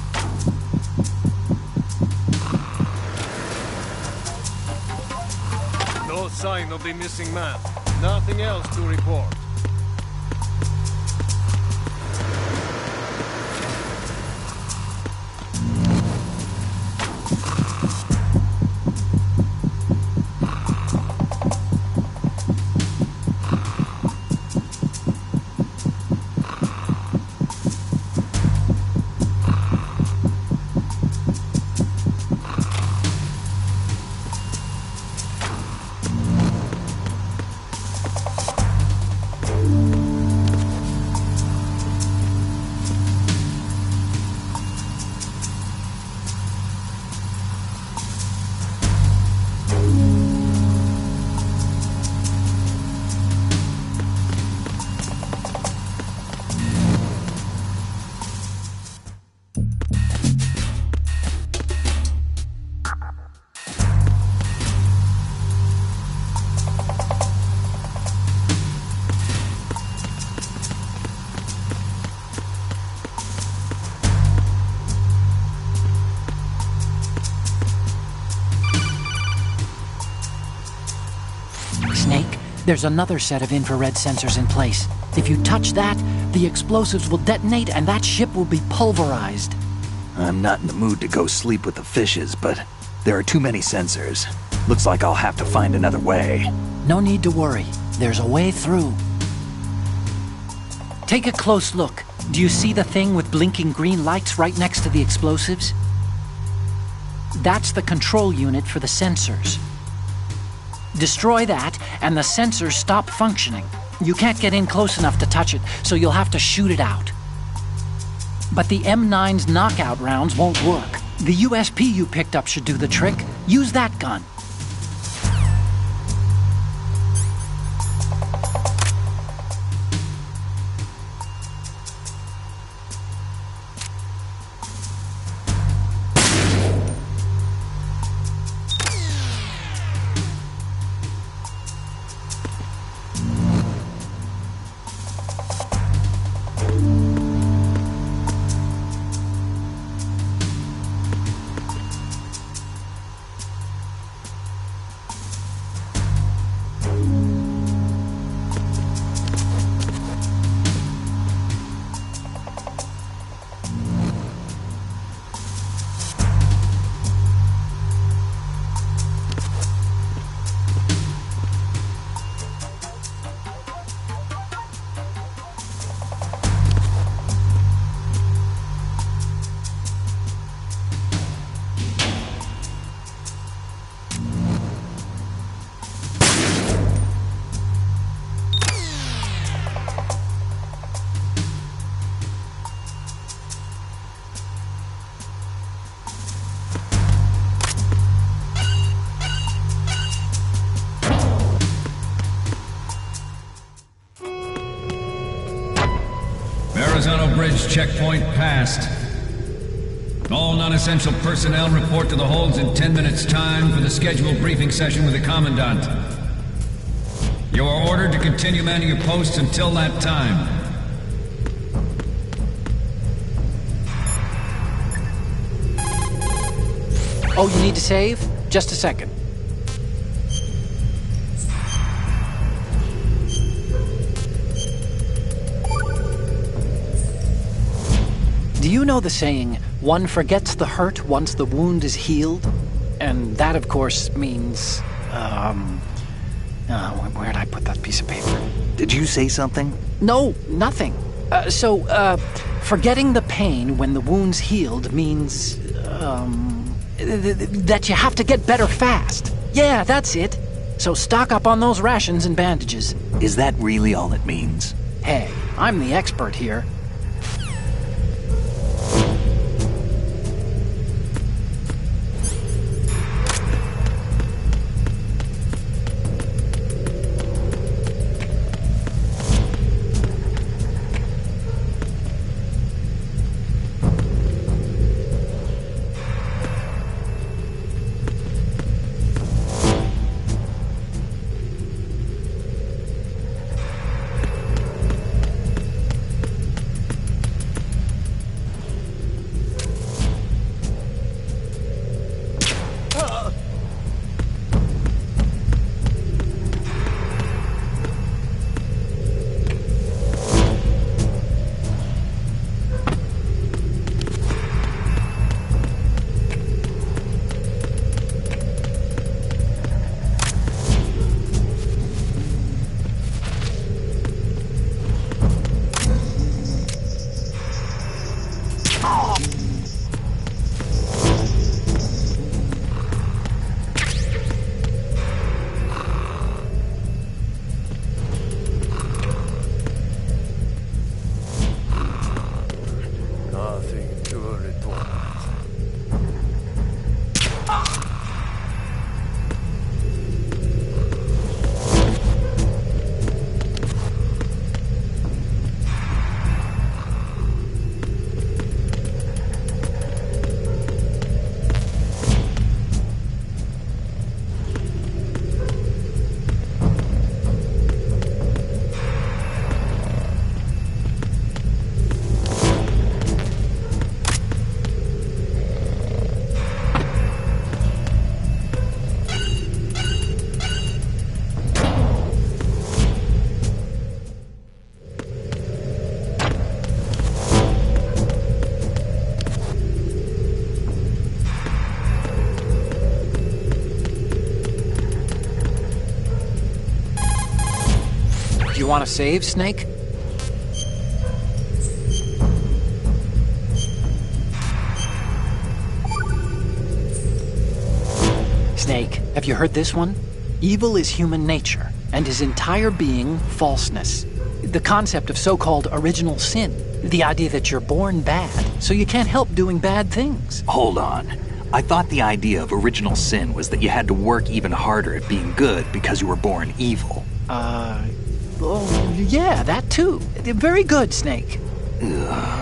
No sign of the missing man. Nothing else to report. Snake, there's another set of infrared sensors in place. If you touch that, the explosives will detonate and that ship will be pulverized. I'm not in the mood to go sleep with the fishes, but there are too many sensors. Looks like I'll have to find another way. No need to worry. There's a way through. Take a close look. Do you see the thing with blinking green lights right next to the explosives? That's the control unit for the sensors. Destroy that, and the sensors stop functioning. You can't get in close enough to touch it, so you'll have to shoot it out. But the M9's knockout rounds won't work. The USP you picked up should do the trick. Use that gun. Horizontal bridge checkpoint passed. All non-essential personnel report to the holds in 10 minutes' time for the scheduled briefing session with the Commandant. You are ordered to continue manning your posts until that time. Oh, you need to save? Just a second. Do you know the saying, one forgets the hurt once the wound is healed? And that, of course, means, where'd I put that piece of paper? Did you say something? No, nothing. Forgetting the pain when the wound's healed means, that you have to get better fast. Yeah, that's it. So stock up on those rations and bandages. Is that really all it means? Hey, I'm the expert here. You want to save, Snake? Snake, have you heard this one? Evil is human nature, and his entire being falseness. The concept of so-called original sin. The idea that you're born bad, so you can't help doing bad things. Hold on. I thought the idea of original sin was that you had to work even harder at being good because you were born evil. Oh, yeah, that too. Very good, Snake. Ugh.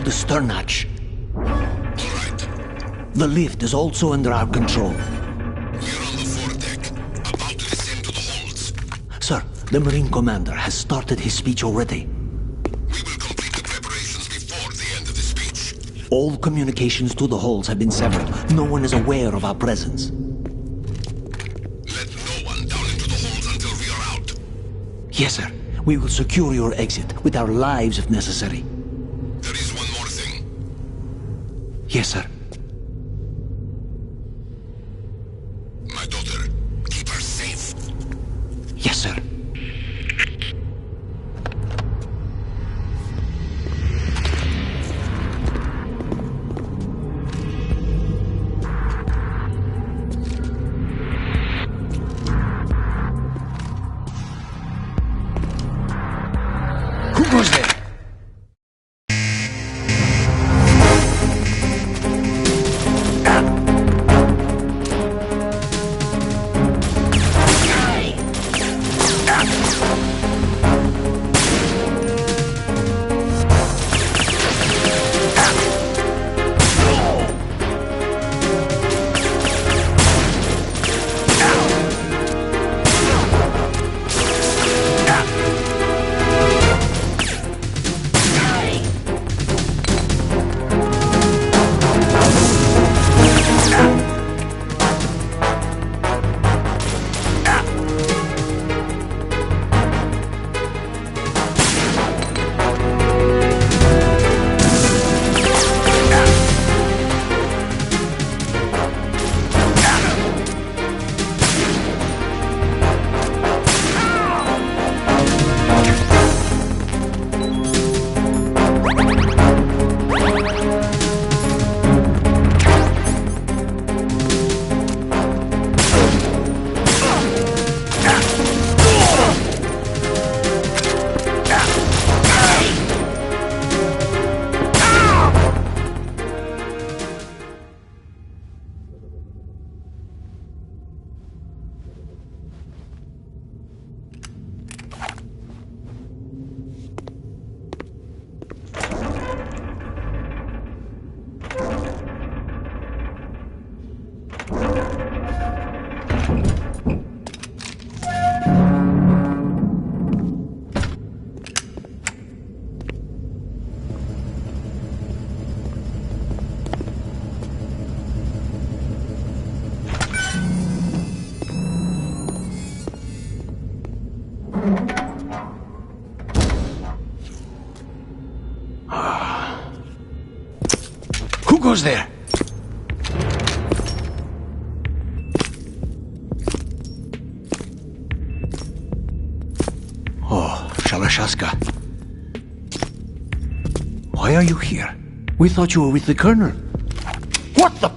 the stern hatch. All right. The lift is also under our control. We're on the foredeck, about to descend to the holds. Sir, the Marine Commander has started his speech already. We will complete the preparations before the end of the speech. All communications to the holds have been severed. No one is aware of our presence. Let no one down into the holds until we are out. Yes, sir. We will secure your exit with our lives if necessary. There is one more thing. Yes, sir. My daughter, keep her safe. Yes, sir. Who goes there? Who goes there? Oh, Shalashaska. Why are you here? We thought you were with the Colonel. What the...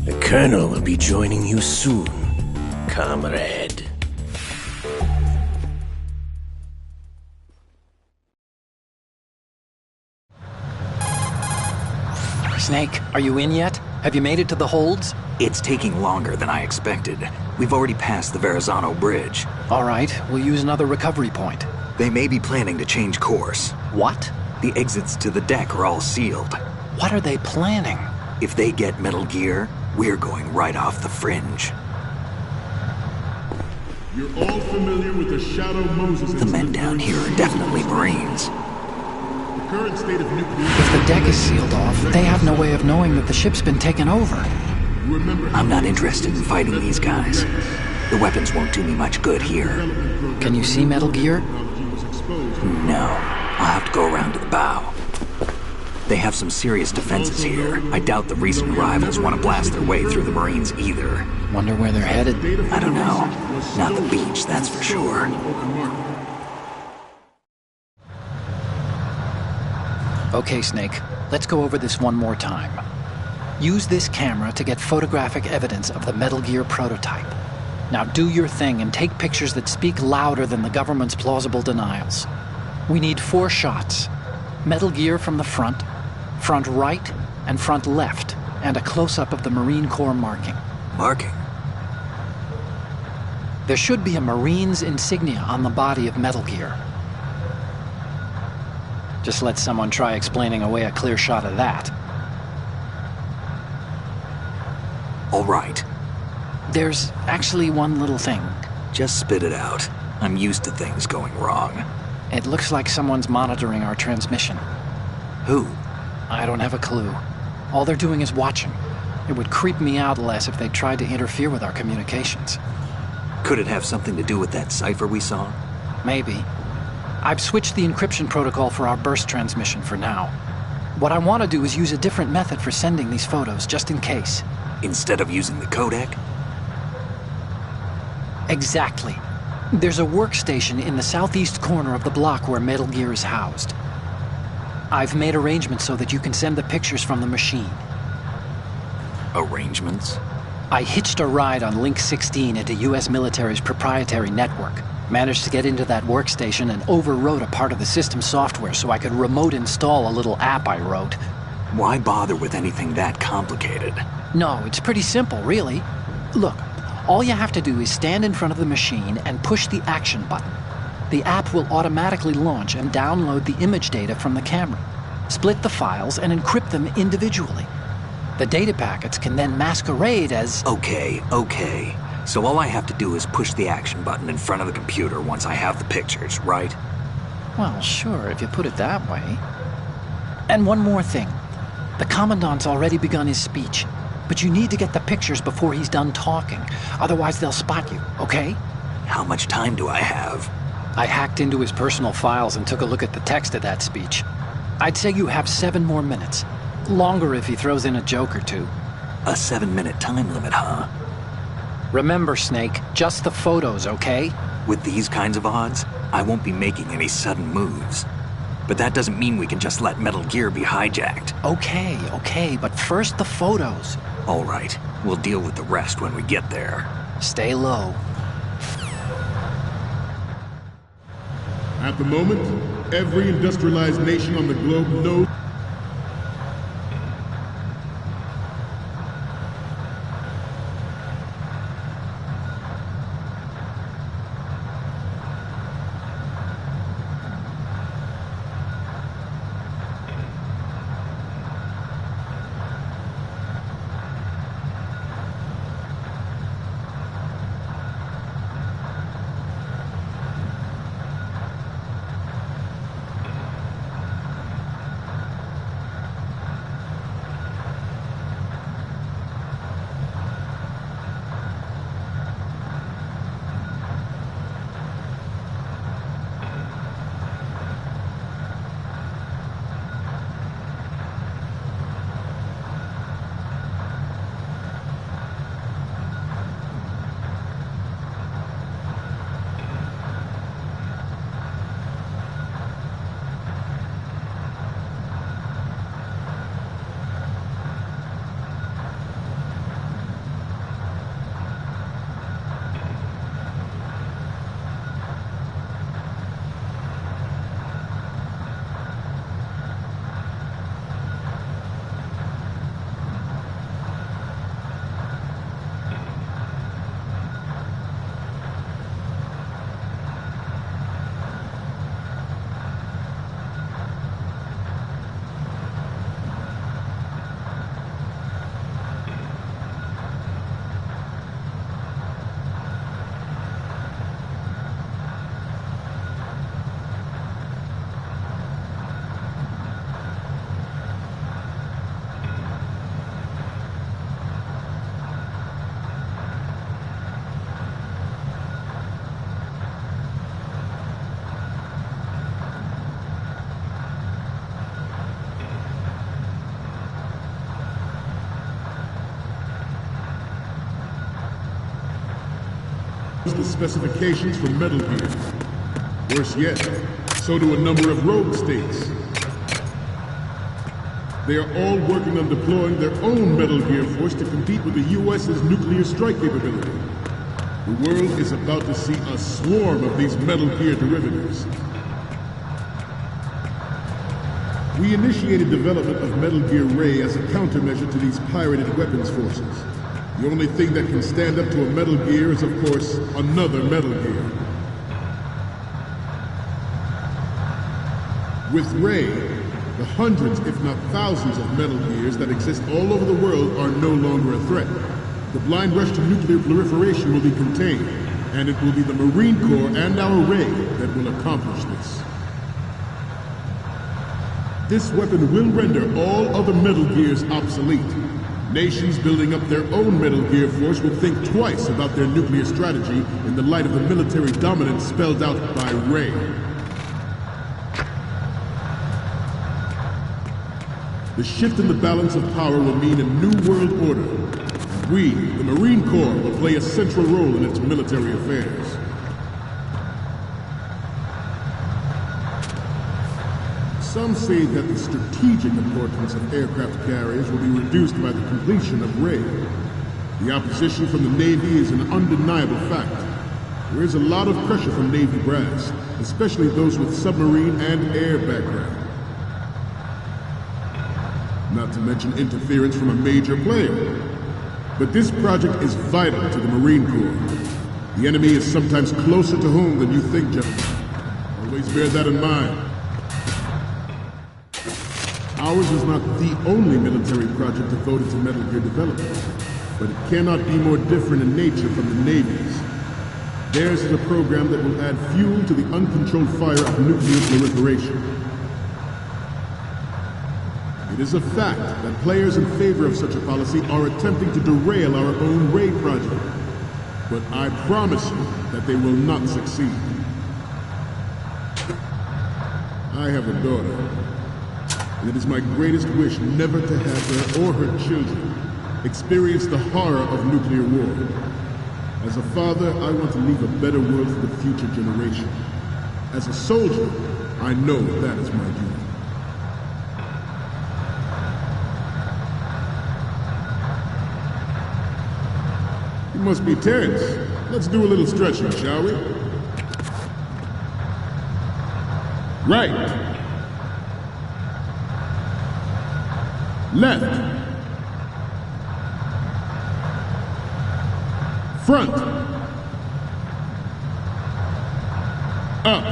The Colonel will be joining you soon, comrade. Snake, are you in yet? Have you made it to the holds? It's taking longer than I expected. We've already passed the Verrazano Bridge. All right, we'll use another recovery point. They may be planning to change course. What? The exits to the deck are all sealed. What are they planning? If they get Metal Gear, we're going right off the fringe. You're all familiar with the Shadow Moses. The men down here are definitely Marines. The current state of nuclear... If the deck is sealed off, they have no way of knowing that the ship's been taken over. I'm not interested in fighting these guys. The weapons won't do me much good here. Can you see Metal Gear? No. I'll have to go around to the bow. They have some serious defenses here. I doubt the recent arrivals want to blast their way through the Marines either. Wonder where they're headed? I don't know. Not the beach, that's for sure. Okay, Snake. Let's go over this one more time. Use this camera to get photographic evidence of the Metal Gear prototype. Now do your thing and take pictures that speak louder than the government's plausible denials. We need 4 shots. Metal Gear from the front right, and front left, and a close-up of the Marine Corps marking. Marking? There should be a Marine's insignia on the body of Metal Gear. Just let someone try explaining away a clear shot of that. All right. There's actually one little thing. Just spit it out. I'm used to things going wrong. It looks like someone's monitoring our transmission. Who? I don't have a clue. All they're doing is watching. It would creep me out less if they tried to interfere with our communications. Could it have something to do with that cipher we saw? Maybe. I've switched the encryption protocol for our burst transmission for now. What I want to do is use a different method for sending these photos, just in case. Instead of using the codec? Exactly. There's a workstation in the southeast corner of the block where Metal Gear is housed. I've made arrangements so that you can send the pictures from the machine. Arrangements? I hitched a ride on Link 16 into U.S. military's proprietary network. Managed to get into that workstation and overwrote a part of the system software so I could remote install a little app I wrote. Why bother with anything that complicated? No, it's pretty simple, really. Look, all you have to do is stand in front of the machine and push the action button. The app will automatically launch and download the image data from the camera, split the files, and encrypt them individually. The data packets can then masquerade as... Okay. So all I have to do is push the action button in front of the computer once I have the pictures, right? Well, sure, if you put it that way. And one more thing. The Commandant's already begun his speech, but you need to get the pictures before he's done talking. Otherwise, they'll spot you, okay? How much time do I have? I hacked into his personal files and took a look at the text of that speech. I'd say you have 7 more minutes. Longer if he throws in a joke or two. A 7-minute time limit, huh? Remember, Snake, just the photos, okay? With these kinds of odds, I won't be making any sudden moves. But that doesn't mean we can just let Metal Gear be hijacked. Okay, but first the photos. All right, we'll deal with the rest when we get there. Stay low. At the moment, every industrialized nation on the globe knows the specifications for Metal Gear. Worse yet, so do a number of rogue states. They are all working on deploying their own Metal Gear force to compete with the U.S.'s nuclear strike capability. The world is about to see a swarm of these Metal Gear derivatives. We initiated development of Metal Gear Ray as a countermeasure to these pirated weapons forces. The only thing that can stand up to a Metal Gear is, of course, another Metal Gear. With Ray, the hundreds, if not thousands, of Metal Gears that exist all over the world are no longer a threat. The blind rush to nuclear proliferation will be contained, and it will be the Marine Corps and our Ray that will accomplish this. This weapon will render all other Metal Gears obsolete. Nations building up their own Metal Gear force will think twice about their nuclear strategy in the light of the military dominance spelled out by Ray. The shift in the balance of power will mean a new world order. We, the Marine Corps, will play a central role in its military affairs. Some say that the strategic importance of aircraft carriers will be reduced by the completion of Ray. The opposition from the Navy is an undeniable fact. There is a lot of pressure from Navy brass, especially those with submarine and air background. Not to mention interference from a major player. But this project is vital to the Marine Corps. The enemy is sometimes closer to home than you think, gentlemen. Always bear that in mind. Ours is not the only military project devoted to Metal Gear development, but it cannot be more different in nature from the Navy's. Theirs is a program that will add fuel to the uncontrolled fire of nuclear proliferation. It is a fact that players in favor of such a policy are attempting to derail our own Ray project, but I promise you that they will not succeed. I have a daughter. And it is my greatest wish never to have her or her children experience the horror of nuclear war. As a father, I want to leave a better world for the future generation. As a soldier, I know that is my duty. You must be tense. Let's do a little stretching, shall we? Right. Left. Front. Up.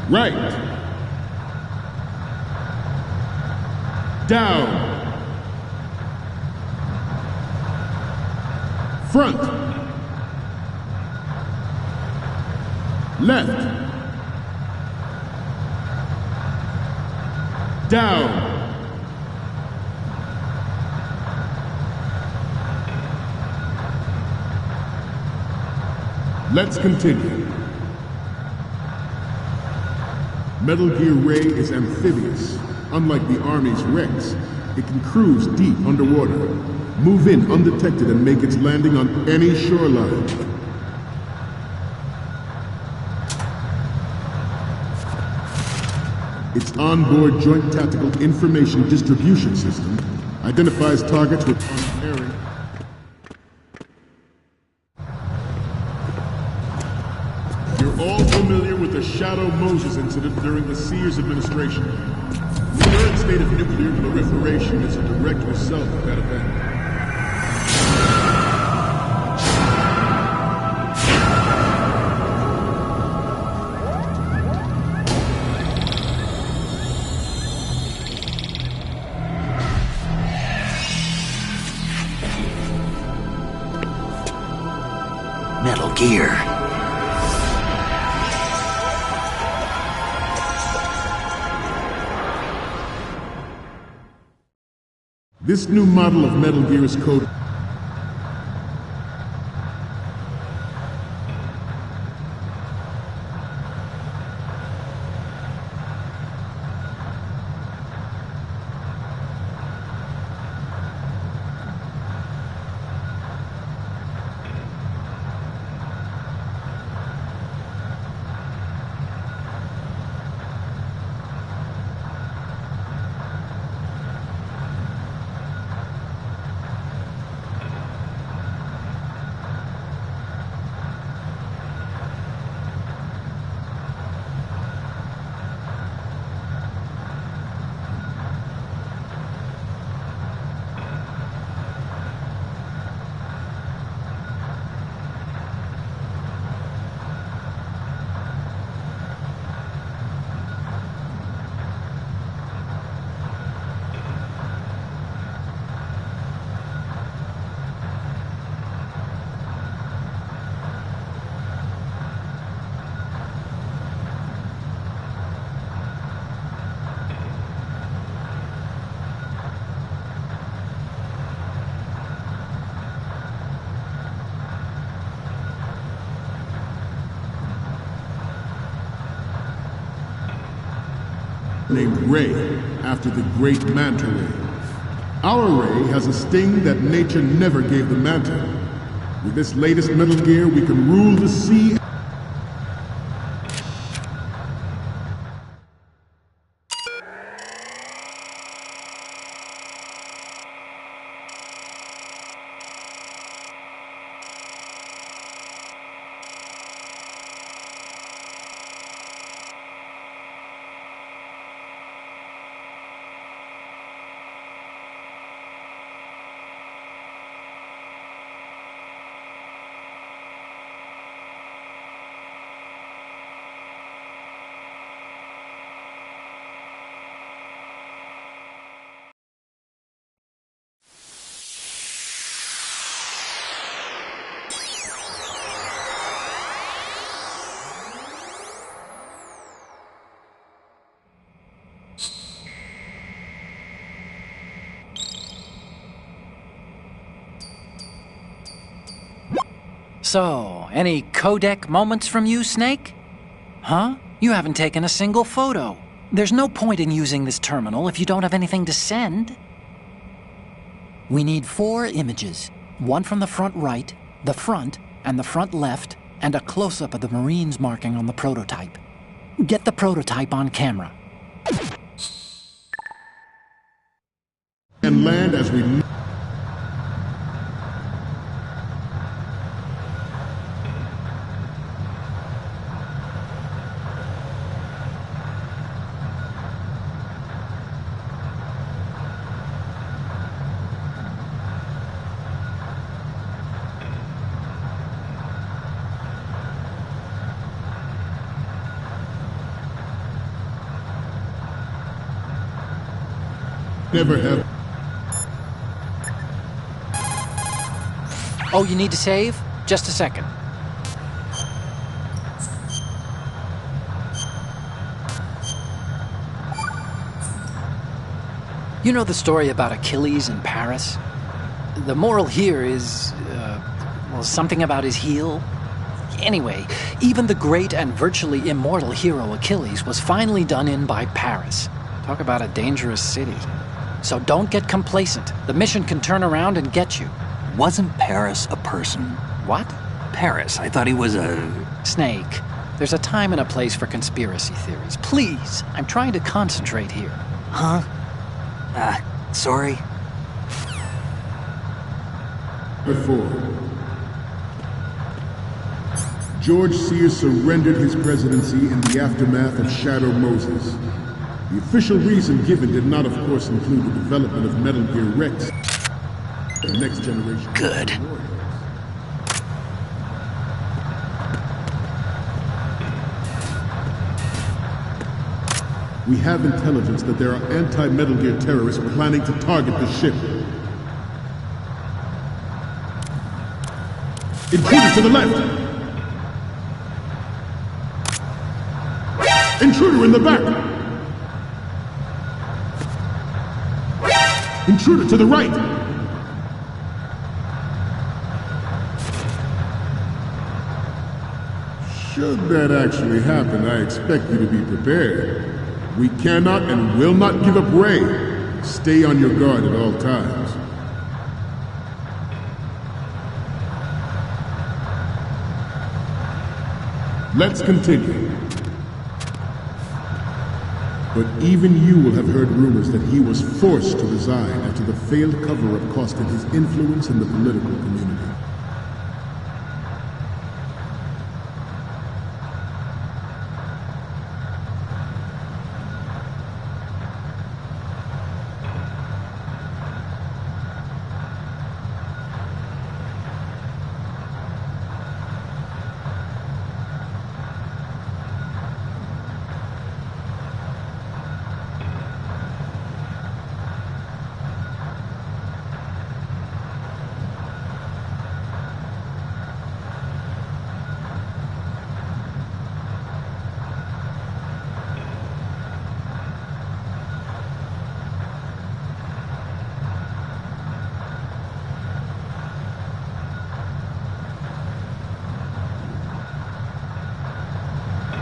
Right. Down. Front. Left. Down. Let's continue. Metal Gear Ray is amphibious. Unlike the Army's Rex, it can cruise deep underwater, move in undetected and make its landing on any shoreline. Its onboard Joint Tactical Information Distribution System identifies targets with unerring. You're all familiar with the Shadow Moses incident during the Sears administration. The current state of nuclear proliferation is a direct result of that event. Metal Gear. This new model of Metal Gear is coded. named Ray, after the great manta ray. Our ray has a sting that nature never gave the manta. With this latest Metal Gear, we can rule the sea. So, any codec moments from you, Snake? Huh? You haven't taken a single photo. There's no point in using this terminal if you don't have anything to send. We need 4 images. One from the front right, the front, and the front left, and a close-up of the Marines marking on the prototype. Get the prototype on camera. And land as we... Never have. Oh, you need to save? Just a second. You know the story about Achilles in Paris? The moral here is, well, something about his heel. Anyway, even the great and virtually immortal hero Achilles was finally done in by Paris. Talk about a dangerous city. So don't get complacent. The mission can turn around and get you. Wasn't Paris a person? What? Paris. I thought he was a... Snake. There's a time and a place for conspiracy theories. Please, I'm trying to concentrate here. Huh? Sorry. Before. George Sears surrendered his presidency in the aftermath of Shadow Moses. The official reason given did not, of course, include the development of Metal Gear Rex, the next generation. Good. We have intelligence that there are anti-Metal Gear terrorists planning to target the ship. Intruder to the left! Intruder in the back! Intruder to the right! Should that actually happen, I expect you to be prepared. We cannot and will not give up Ray. Stay on your guard at all times. Let's continue. But even you will have heard rumors that he was forced to resign after the failed cover-up cost him his influence in the political community.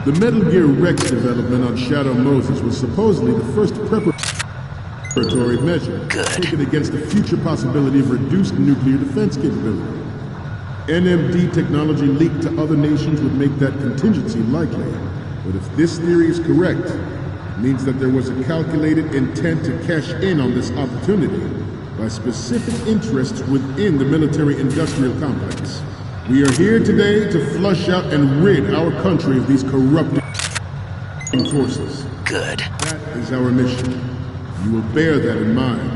The Metal Gear Rex development on Shadow Moses was supposedly the first preparatory measure taken against the future possibility of reduced nuclear defense capability. NMD technology leaked to other nations would make that contingency likely. But if this theory is correct, it means that there was a calculated intent to cash in on this opportunity by specific interests within the military-industrial complex. We are here today to flush out and rid our country of these corrupting forces. Good. That is our mission. You will bear that in mind.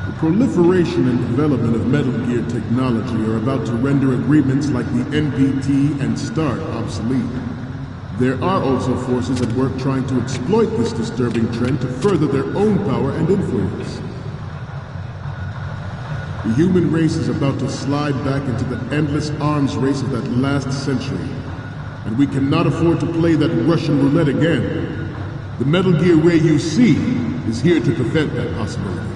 The proliferation and development of Metal Gear technology are about to render agreements like the NPT and START obsolete. There are also forces at work trying to exploit this disturbing trend to further their own power and influence. The human race is about to slide back into the endless arms race of that last century, and we cannot afford to play that Russian roulette again. The Metal Gear Ray you see is here to prevent that possibility.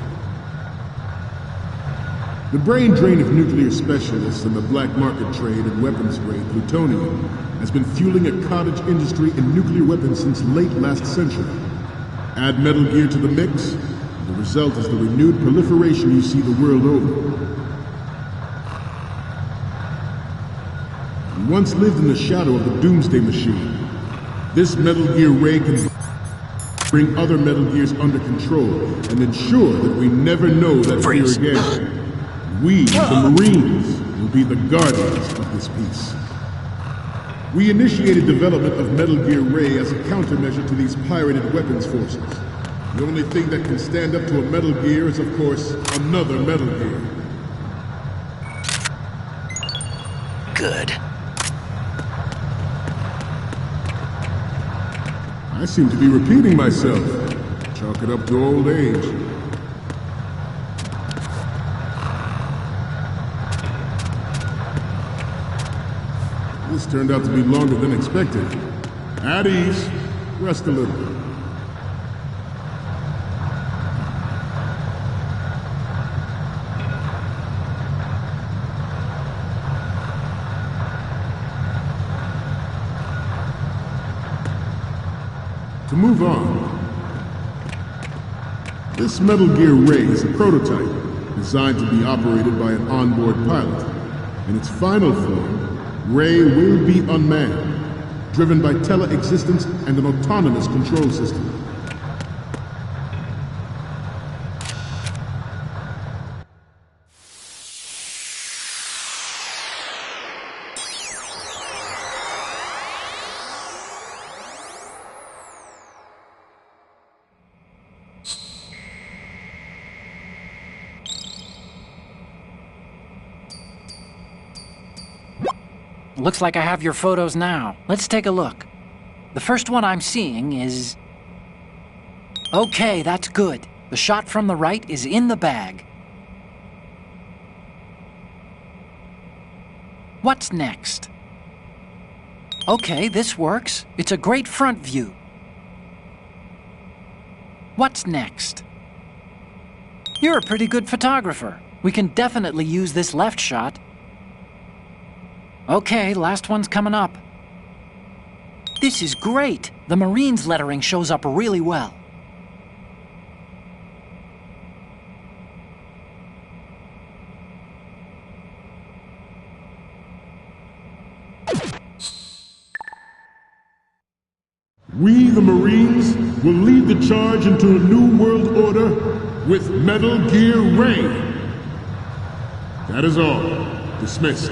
The brain drain of nuclear specialists and the black market trade in weapons grade plutonium has been fueling a cottage industry in nuclear weapons since late last century. Add Metal Gear to the mix, the result is the renewed proliferation you see the world over. We once lived in the shadow of the Doomsday Machine. This Metal Gear Ray can bring other Metal Gears under control and ensure that we never know that fear again. We, the Marines, will be the guardians of this peace. We initiated development of Metal Gear Ray as a countermeasure to these pirated weapons forces. The only thing that can stand up to a Metal Gear is, of course, another Metal Gear. Good. I seem to be repeating myself. Chalk it up to old age. This turned out to be longer than expected. At ease. Rest a little. To move on, this Metal Gear Ray is a prototype designed to be operated by an onboard pilot. In its final form, Ray will be unmanned, driven by tele-existence and an autonomous control system. Looks like I have your photos now. Let's take a look. The first one I'm seeing is... Okay, that's good. The shot from the right is in the bag. What's next? Okay, this works. It's a great front view. What's next? You're a pretty good photographer. We can definitely use this left shot. Okay, last one's coming up. This is great. The Marines lettering shows up really well. We, the Marines, will lead the charge into a new world order with Metal Gear Ray. That is all. Dismissed.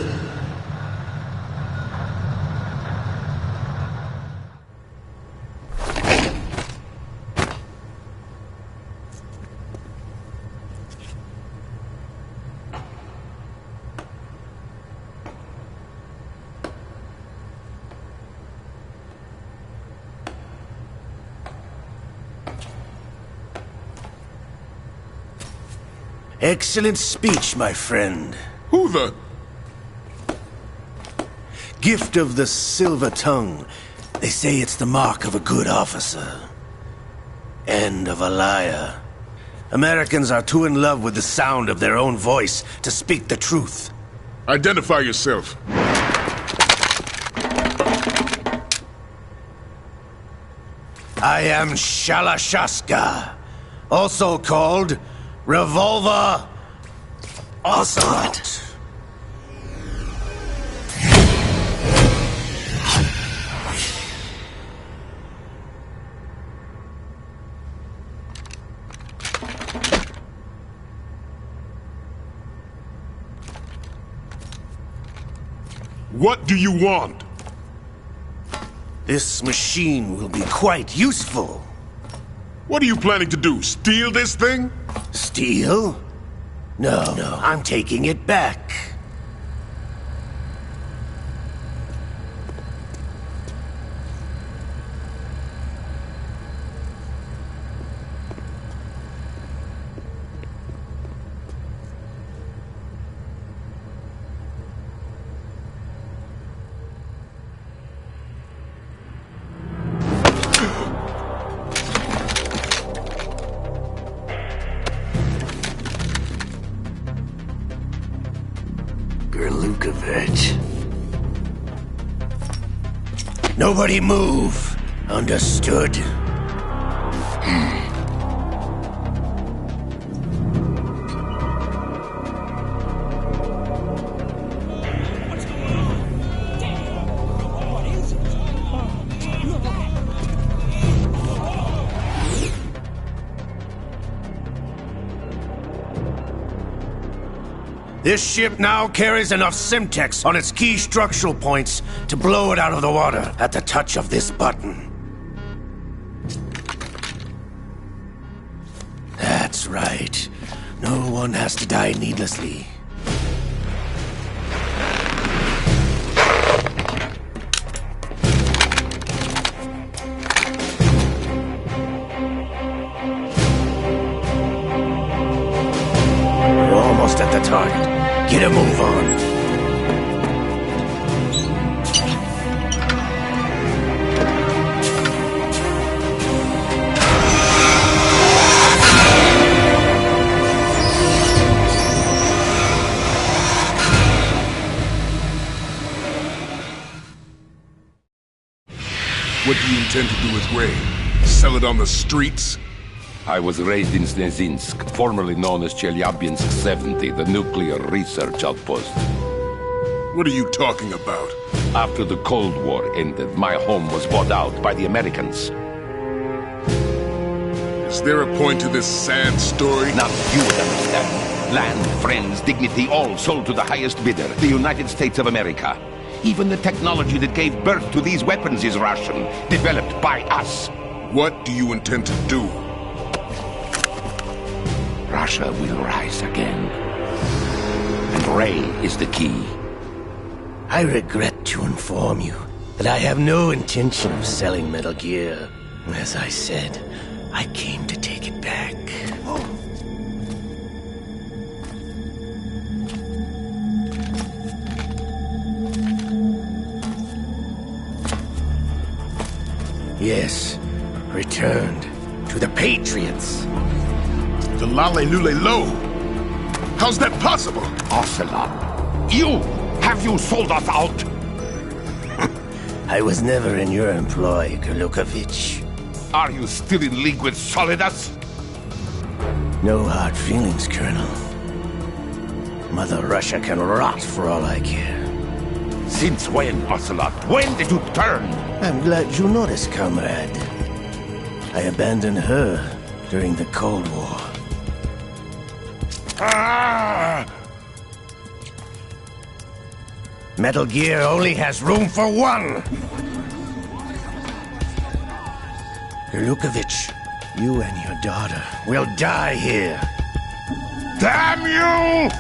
Excellent speech, my friend. Who the... Gift of the silver tongue. They say it's the mark of a good officer. And of a liar. Americans are too in love with the sound of their own voice to speak the truth. Identify yourself. I am Shalashaska, also called Revolver Ocelot. What do you want? This machine will be quite useful. What are you planning to do? Steal this thing? Steal? No, I'm taking it back. Nobody move. Understood? This ship now carries enough Simtex on its key structural points to blow it out of the water at the touch of this button. That's right. No one has to die needlessly. We're almost at the target. Get a move on. What do you intend to do with Ray? Sell it on the streets? I was raised in Snezinsk, formerly known as Chelyabinsk 70, the nuclear research outpost. What are you talking about? After the Cold War ended, my home was bought out by the Americans. Is there a point to this sad story? Now you would understand. Land, friends, dignity, all sold to the highest bidder, the United States of America. Even the technology that gave birth to these weapons is Russian, developed by us. What do you intend to do? Russia will rise again. And Ray is the key. I regret to inform you that I have no intention of selling Metal Gear. As I said, I came to take it back. Yes, returned to the Patriots. The Lale Lule Lo? How's that possible? Ocelot, have you sold us out? I was never in your employ, Golukovich. Are you still in league with Solidus? No hard feelings, Colonel. Mother Russia can rot for all I care. Since when, Ocelot? When did you turn? I'm glad you noticed, comrade. I abandoned her during the Cold War. Metal Gear only has room for one! Golukovich, you and your daughter will die here. Damn you!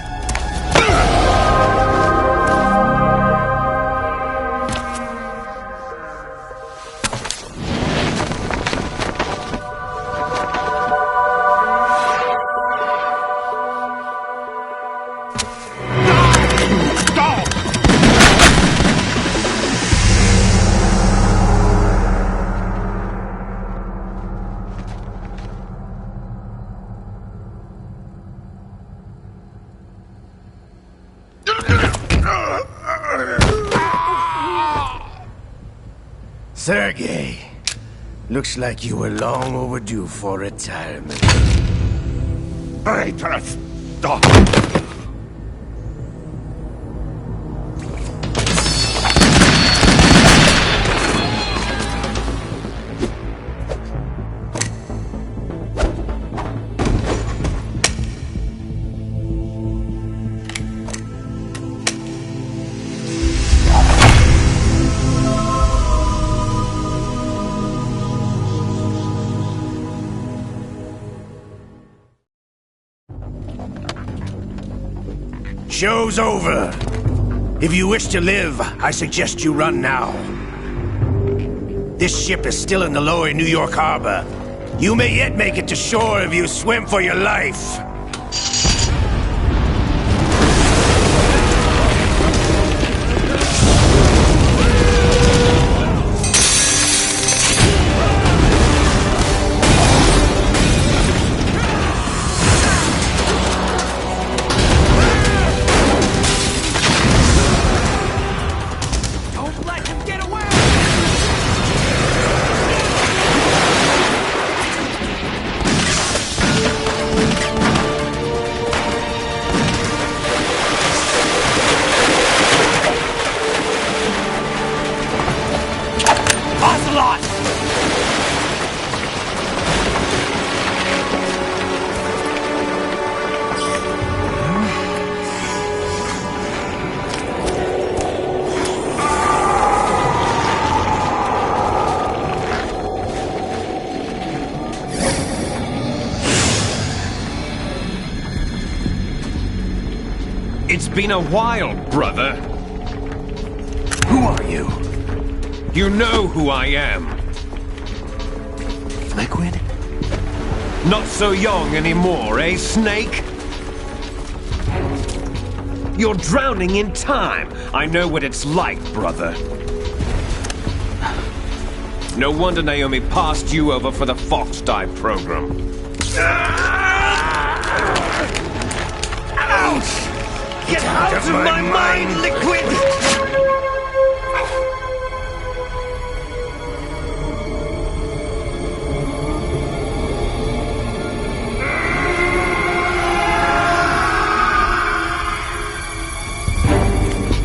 Sergei, Looks like you were long overdue for retirement. Traitorous! Stop! Show's over. If you wish to live, I suggest you run now. This ship is still in the lower New York harbor. You may yet make it to shore if you swim for your life. It's been a while, brother. Who are you? You know who I am. Liquid? Not so young anymore, eh, Snake? You're drowning in time. I know what it's like, brother. No wonder Naomi passed you over for the Fox Dive program. Ouch! Get out of my mind, Liquid!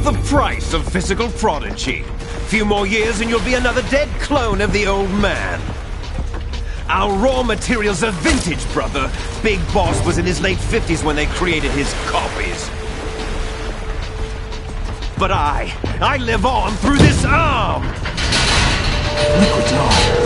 The price of physical prodigy. Few more years and you'll be another dead clone of the old man. Our raw materials are vintage, brother. Big Boss was in his late 50s when they created his copies. But I live on through this arm! Liquid's on.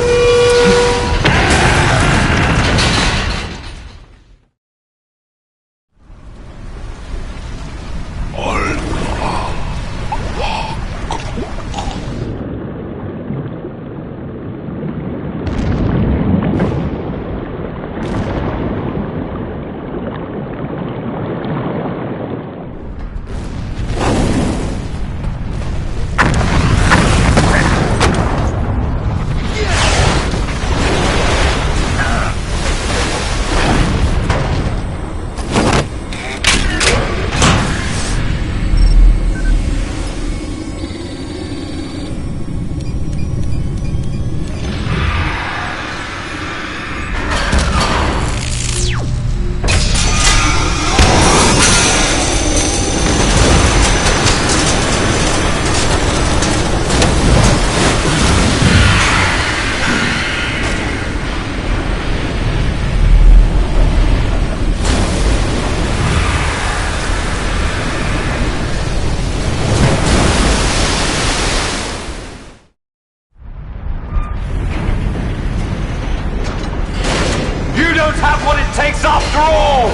Have what it takes after all!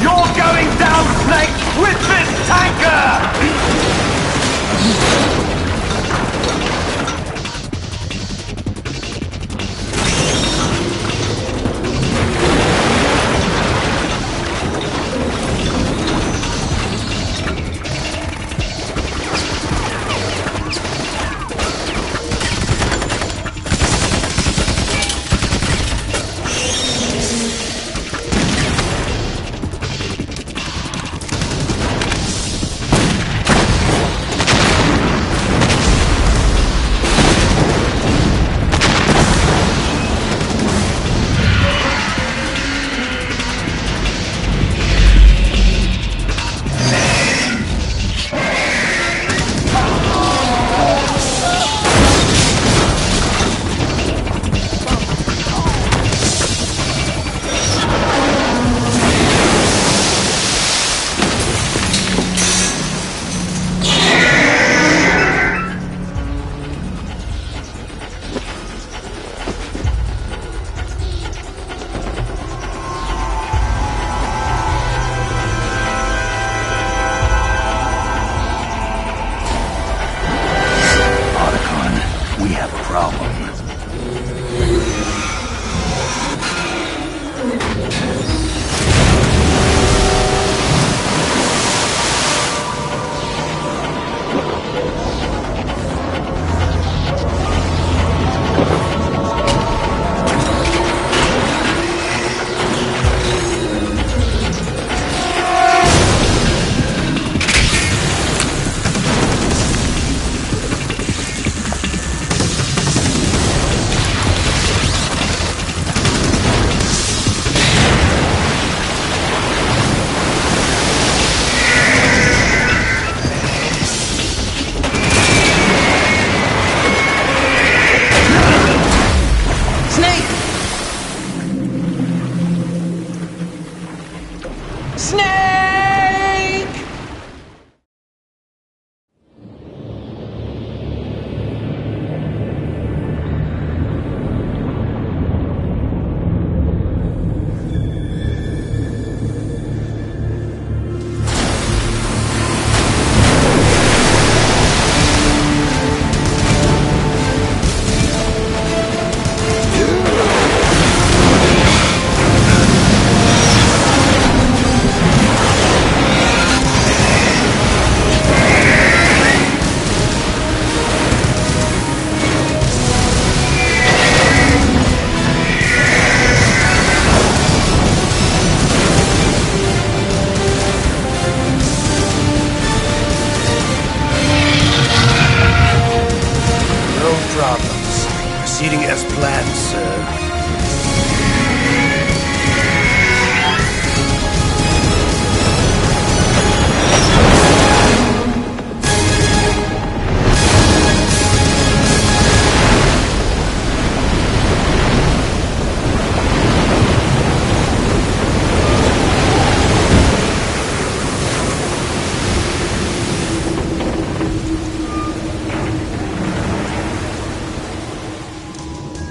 You're going down, Snake, with this tanker! proceeding as planned, sir.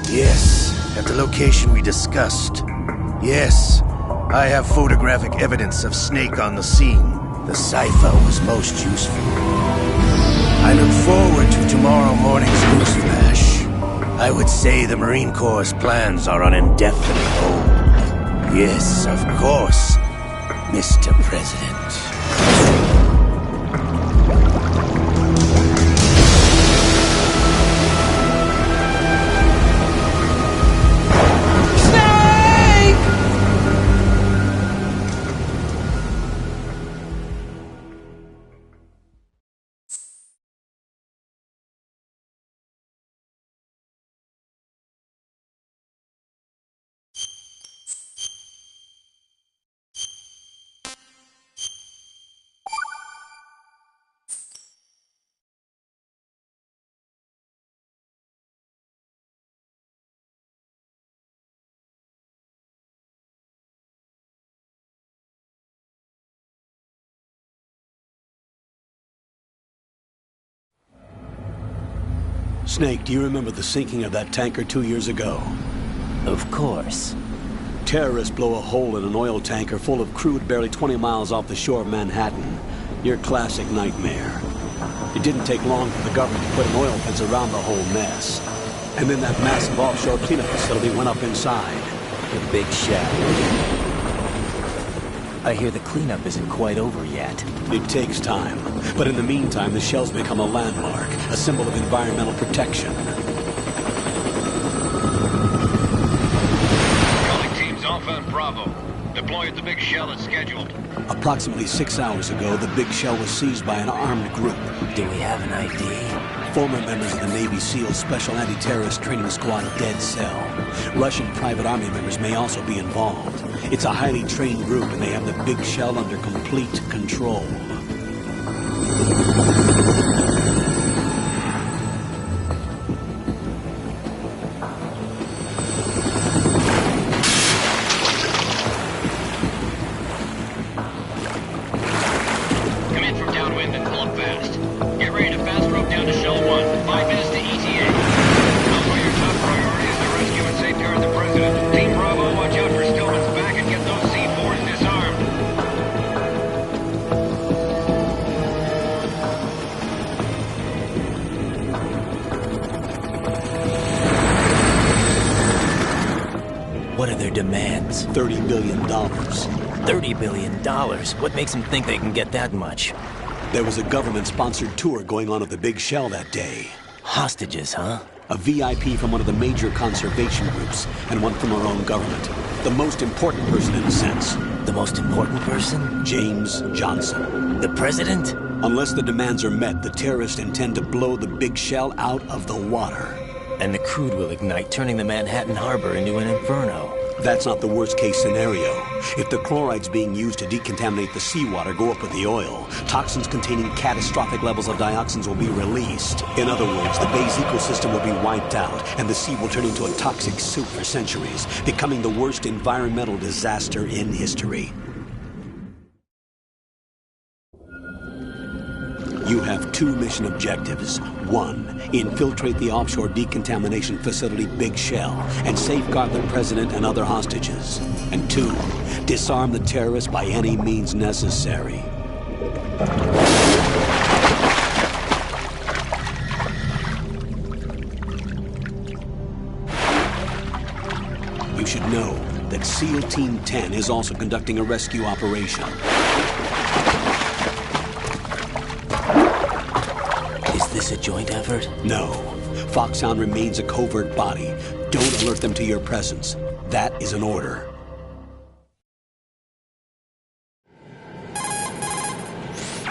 Yes, at the location we discussed. Yes, I have photographic evidence of Snake on the scene. The cipher was most useful. I look forward to tomorrow morning's news flash. I would say the Marine Corps' plans are on indefinite hold. Yes, of course, Mr. President. Snake, do you remember the sinking of that tanker 2 years ago? Of course. Terrorists blow a hole in an oil tanker full of crude barely 20 miles off the shore of Manhattan. Your classic nightmare. It didn't take long for the government to put an oil fence around the whole mess. And then that massive offshore cleanup facility went up inside. The Big Shell. I hear the cleanup isn't quite over yet. It takes time. But in the meantime, the shell's become a landmark, a symbol of environmental protection. Calling teams Alpha and Bravo. Deploy at the Big Shell as scheduled. Approximately 6 hours ago, the Big Shell was seized by an armed group. Do we have an ID? Former members of the Navy SEALs Special Anti-Terrorist Training Squad Dead Cell. Russian private army members may also be involved. It's a highly trained group, and they have the Big Shell under complete control. Come in from downwind and pull up fast. Get ready to fast rope down to Shell 1. 5 minutes to ETA. Also, your top priority is to rescue and safeguard the President. Team Bravo, watch out for Stillman's back and get those C4s disarmed. What are their demands? $30 billion. $30 billion? What makes them think they can get that much? There was a government-sponsored tour going on at the Big Shell that day. Hostages, huh? A VIP from one of the major conservation groups, and one from our own government. The most important person in a sense. The most important person? James Johnson. The President? Unless the demands are met, the terrorists intend to blow the Big Shell out of the water. And the crude will ignite, turning the Manhattan Harbor into an inferno. That's not the worst-case scenario. If the chlorides being used to decontaminate the seawater go up with the oil, toxins containing catastrophic levels of dioxins will be released. In other words, the bay's ecosystem will be wiped out, and the sea will turn into a toxic soup for centuries, becoming the worst environmental disaster in history. You have 2 mission objectives. 1, infiltrate the offshore decontamination facility Big Shell and safeguard the President and other hostages. And 2, disarm the terrorists by any means necessary. You should know that SEAL Team 10 is also conducting a rescue operation. Is this a joint effort? No. Foxhound remains a covert body. Don't alert them to your presence. That is an order.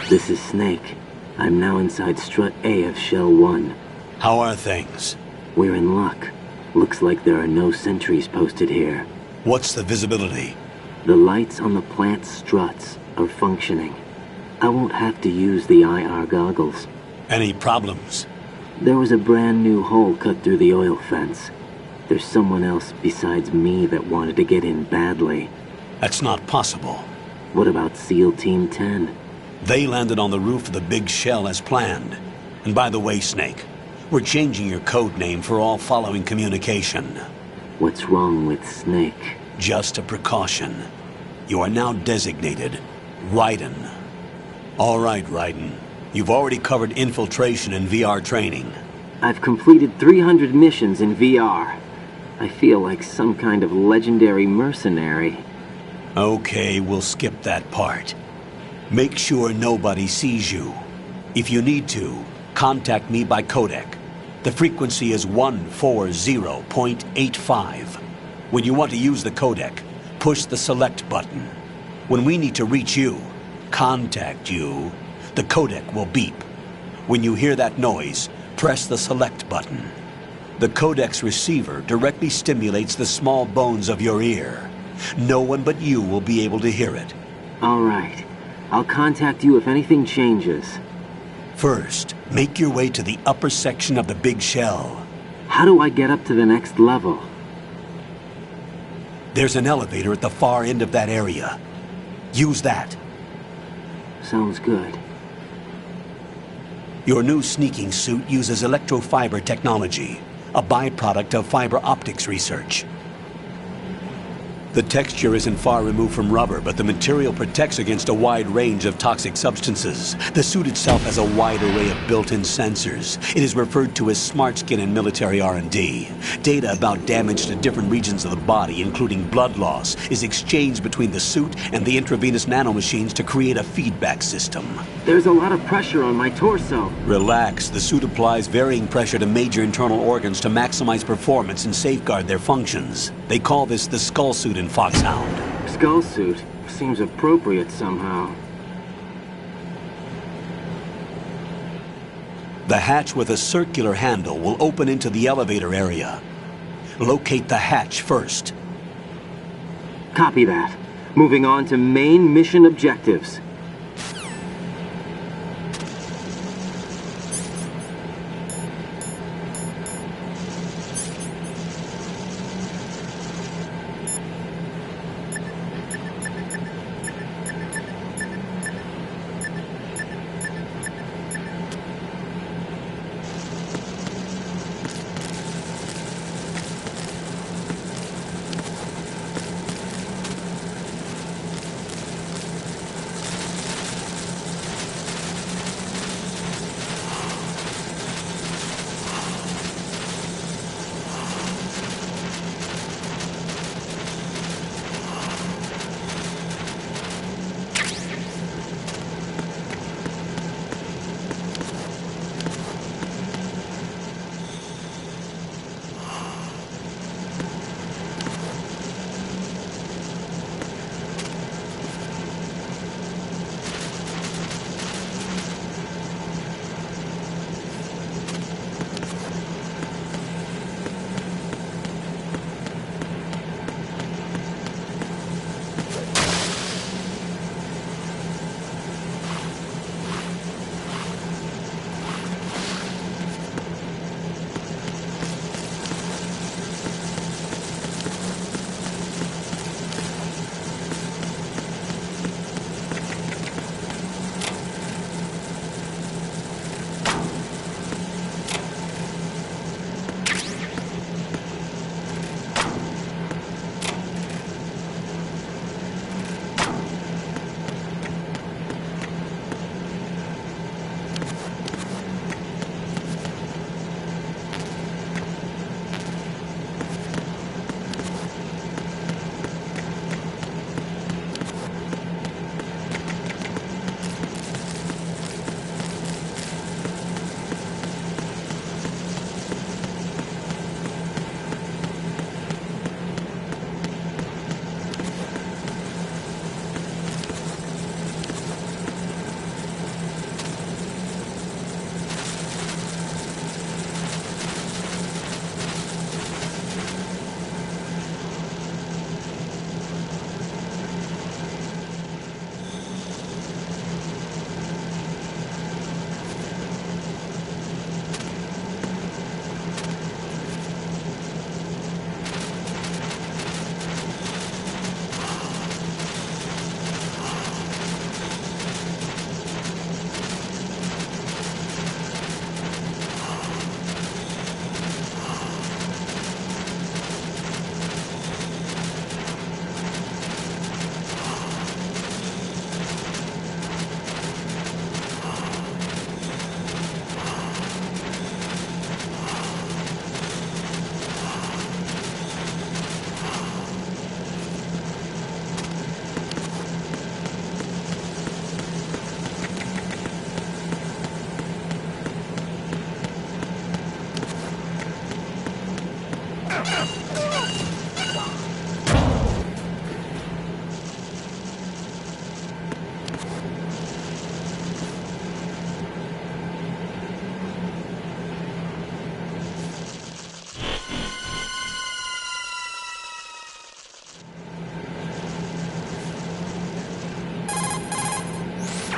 This is Snake. I'm now inside Strut A of Shell 1. How are things? We're in luck. Looks like there are no sentries posted here. What's the visibility? The lights on the plant's struts are functioning. I won't have to use the IR goggles. Any problems? There was a brand new hole cut through the oil fence. There's someone else besides me that wanted to get in badly. That's not possible. What about SEAL Team 10? They landed on the roof of the big shell as planned. And by the way, Snake, we're changing your code name for all following communication. What's wrong with Snake? Just a precaution. You are now designated Raiden. All right, Raiden. You've already covered infiltration and VR training. I've completed 300 missions in VR. I feel like some kind of legendary mercenary. Okay, we'll skip that part. Make sure nobody sees you. If you need to, contact me by codec. The frequency is 140.85. When you want to use the codec, push the select button. When we need to reach you, contact you, the codec will beep. When you hear that noise, press the select button. The codec's receiver directly stimulates the small bones of your ear. No one but you will be able to hear it. All right. I'll contact you if anything changes. First, make your way to the upper section of the big shell. How do I get up to the next level? There's an elevator at the far end of that area. Use that. Sounds good. Your new sneaking suit uses electrofiber technology, a byproduct of fiber optics research. The texture isn't far removed from rubber, but the material protects against a wide range of toxic substances. The suit itself has a wide array of built-in sensors. It is referred to as smart skin in military R&D. Data about damage to different regions of the body, including blood loss, is exchanged between the suit and the intravenous nanomachines to create a feedback system. There's a lot of pressure on my torso. Relax. The suit applies varying pressure to major internal organs to maximize performance and safeguard their functions. They call this the skull suit in Foxhound. Skull suit seems appropriate somehow. The hatch with a circular handle will open into the elevator area. Locate the hatch first. Copy that. Moving on to main mission objectives.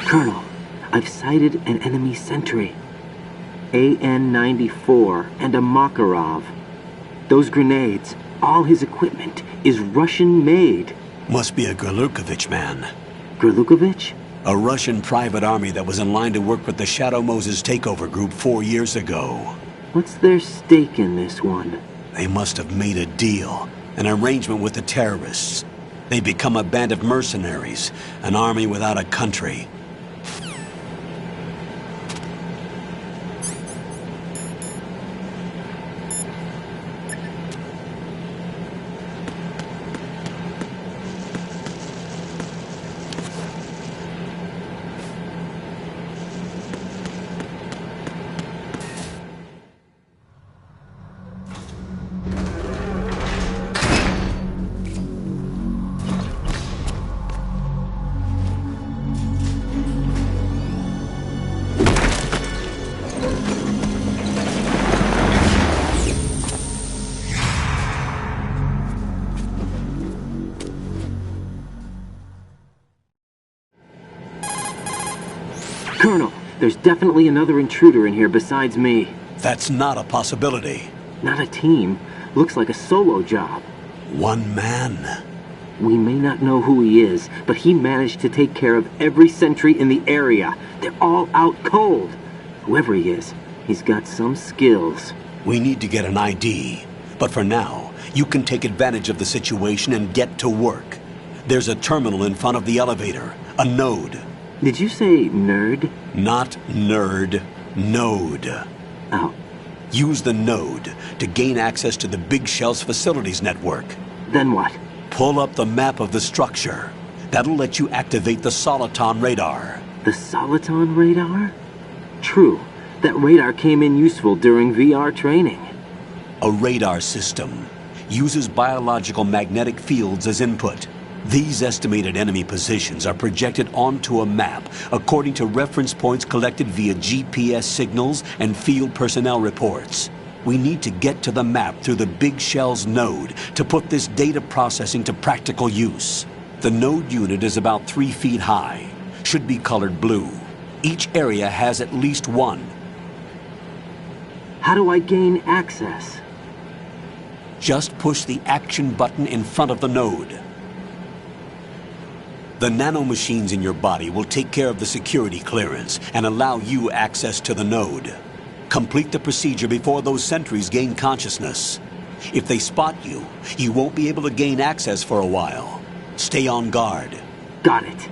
Colonel, I've sighted an enemy sentry. AN-94 and a Makarov. Those grenades, all his equipment, is Russian-made. Must be a Gerlukovich man. Gerlukovich? A Russian private army that was in line to work with the Shadow Moses takeover group 4 years ago. What's their stake in this one? They must have made a deal, an arrangement with the terrorists. They become a band of mercenaries, an army without a country. Colonel, there's definitely another intruder in here besides me. That's not a possibility. Not a team. Looks like a solo job. One man. We may not know who he is, but he managed to take care of every sentry in the area. They're all out cold. Whoever he is, he's got some skills. We need to get an ID. But for now, you can take advantage of the situation and get to work. There's a terminal in front of the elevator. A node. Did you say nerd? Not nerd. Node. Oh. Use the node to gain access to the Big Shell's facilities network. Then what? Pull up the map of the structure. That'll let you activate the Soliton radar. The Soliton radar? True. That radar came in useful during VR training. A radar system uses biological magnetic fields as input. These estimated enemy positions are projected onto a map according to reference points collected via GPS signals and field personnel reports. We need to get to the map through the Big Shell's node to put this data processing to practical use. The node unit is about 3 feet high, should be colored blue. Each area has at least one. How do I gain access? Just push the action button in front of the node. The nanomachines in your body will take care of the security clearance and allow you access to the node. Complete the procedure before those sentries gain consciousness. If they spot you, you won't be able to gain access for a while. Stay on guard. Got it.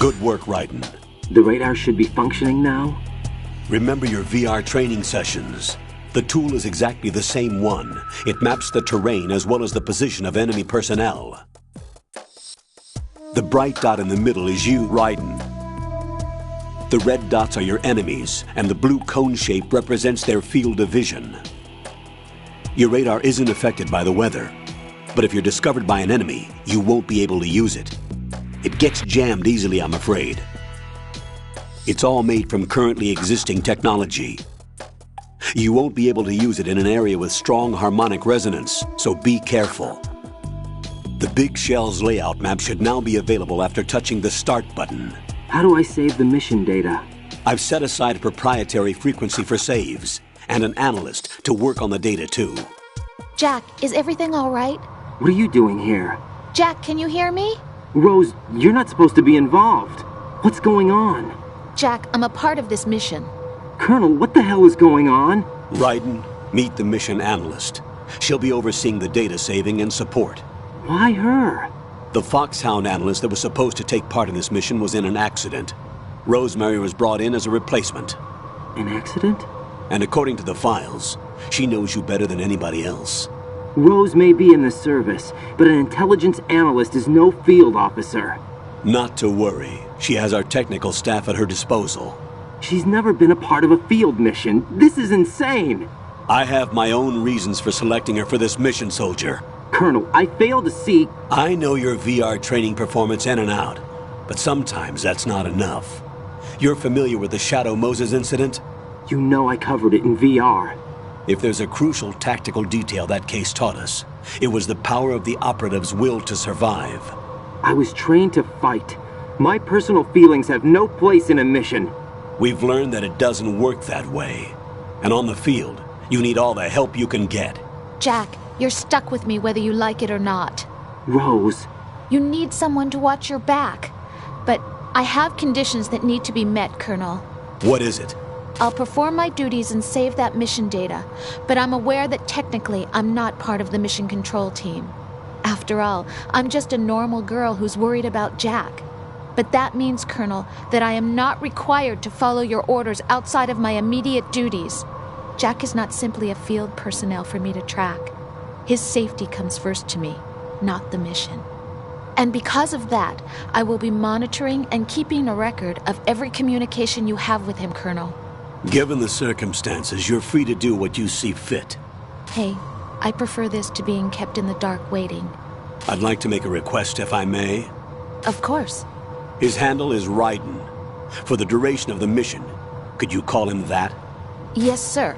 Good work, Raiden. The radar should be functioning now? Remember your VR training sessions. The tool is exactly the same one. It maps the terrain as well as the position of enemy personnel. The bright dot in the middle is you, Raiden. The red dots are your enemies, and the blue cone shape represents their field of vision. Your radar isn't affected by the weather, but if you're discovered by an enemy, you won't be able to use it. It gets jammed easily, I'm afraid. It's all made from currently existing technology. You won't be able to use it in an area with strong harmonic resonance, so be careful. The Big Shell's layout map should now be available after touching the Start button. How do I save the mission data? I've set aside a proprietary frequency for saves, and an analyst to work on the data too. Jack, is everything all right? What are you doing here? Jack, can you hear me? Rose, you're not supposed to be involved. What's going on? Jack, I'm a part of this mission. Colonel, what the hell is going on? Raiden, meet the mission analyst. She'll be overseeing the data saving and support. Why her? The Foxhound analyst that was supposed to take part in this mission was in an accident. Rosemary was brought in as a replacement. An accident? And according to the files, she knows you better than anybody else. Rose may be in the service, but an intelligence analyst is no field officer. Not to worry. She has our technical staff at her disposal. She's never been a part of a field mission. This is insane. I have my own reasons for selecting her for this mission, soldier. Colonel, I fail to see... I know your VR training performance in and out, but sometimes that's not enough. You're familiar with the Shadow Moses incident? You know I covered it in VR. If there's a crucial tactical detail that case taught us, it was the power of the operative's will to survive. I was trained to fight. My personal feelings have no place in a mission. We've learned that it doesn't work that way. And on the field, you need all the help you can get. Jack, you're stuck with me whether you like it or not. Rose. You need someone to watch your back. But I have conditions that need to be met, Colonel. What is it? I'll perform my duties and save that mission data, but I'm aware that technically I'm not part of the mission control team. After all, I'm just a normal girl who's worried about Jack. But that means, Colonel, that I am not required to follow your orders outside of my immediate duties. Jack is not simply a field personnel for me to track. His safety comes first to me, not the mission. And because of that, I will be monitoring and keeping a record of every communication you have with him, Colonel. Given the circumstances, you're free to do what you see fit. Hey, I prefer this to being kept in the dark waiting. I'd like to make a request, if I may. Of course. His handle is Raiden. For the duration of the mission, could you call him that? Yes, sir.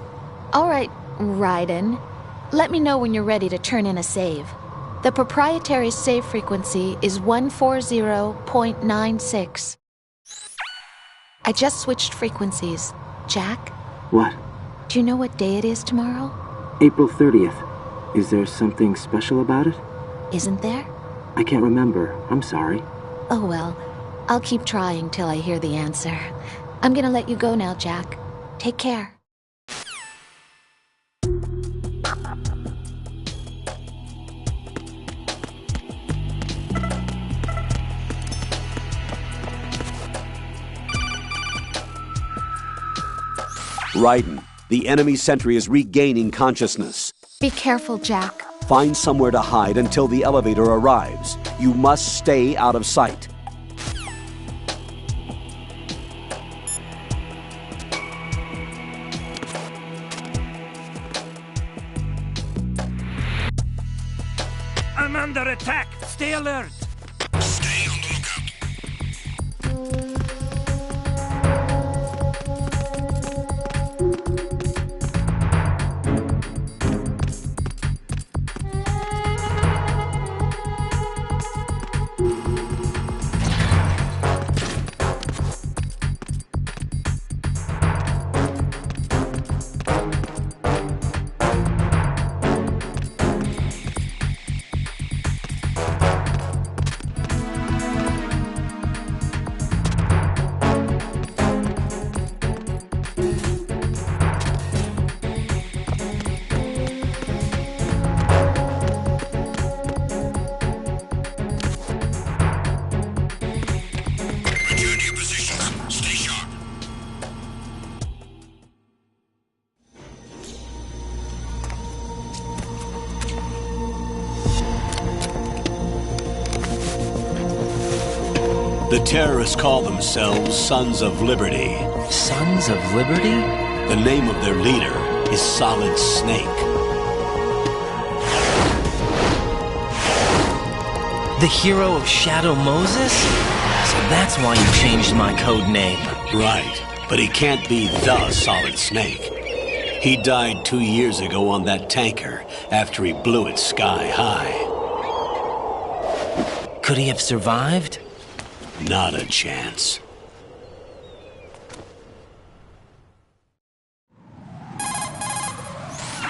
All right, Raiden. Let me know when you're ready to turn in a save. The proprietary save frequency is 140.96. I just switched frequencies. Jack? What? Do you know what day it is tomorrow? April 30th. Is there something special about it? Isn't there? I can't remember. I'm sorry. Oh well. I'll keep trying till I hear the answer. I'm gonna let you go now, Jack. Take care. Raiden, the enemy sentry is regaining consciousness. Be careful, Jack. Find somewhere to hide until the elevator arrives. You must stay out of sight. I'm under attack! Stay alert! Stay on the lookout. The terrorists call themselves Sons of Liberty. Sons of Liberty? The name of their leader is Solid Snake. The hero of Shadow Moses? So that's why you changed my code name. Right, but he can't be the Solid Snake. He died 2 years ago on that tanker after he blew it sky high. Could he have survived? Not a chance.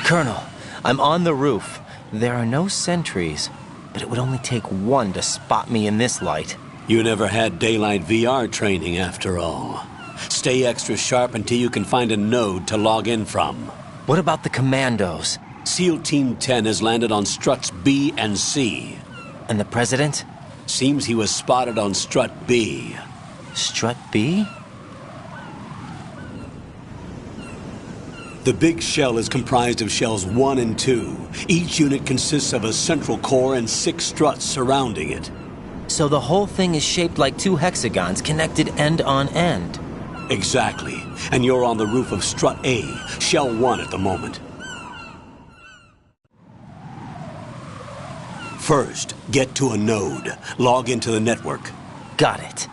Colonel, I'm on the roof. There are no sentries, but it would only take one to spot me in this light. You never had daylight VR training after all. Stay extra sharp until you can find a node to log in from. What about the commandos? SEAL Team 10 has landed on struts B and C. And the President? Seems he was spotted on strut B. Strut B? The big shell is comprised of shells 1 and 2. Each unit consists of a central core and 6 struts surrounding it. So the whole thing is shaped like 2 hexagons connected end on end. Exactly. And you're on the roof of strut A, shell 1 at the moment. First, get to a node. Log into the network. Got it.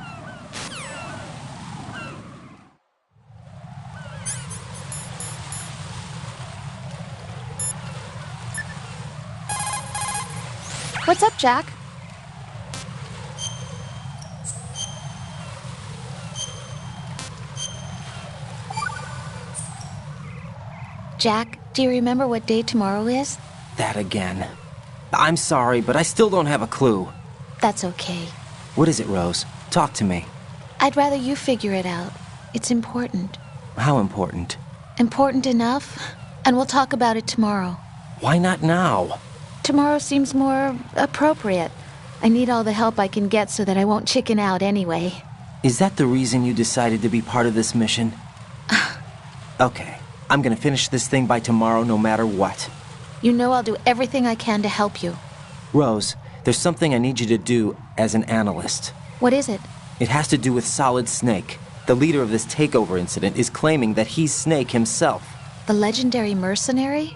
What's up, Jack? Jack, do you remember what day tomorrow is? That again. I'm sorry, but I still don't have a clue. That's okay. What is it, Rose? Talk to me. I'd rather you figure it out. It's important. How important? Important enough, and we'll talk about it tomorrow. Why not now? Tomorrow seems more appropriate. I need all the help I can get so that I won't chicken out anyway. Is that the reason you decided to be part of this mission? Okay, I'm gonna finish this thing by tomorrow no matter what. You know I'll do everything I can to help you. Rose, there's something I need you to do as an analyst. What is it? It has to do with Solid Snake. The leader of this takeover incident is claiming that he's Snake himself. The legendary mercenary?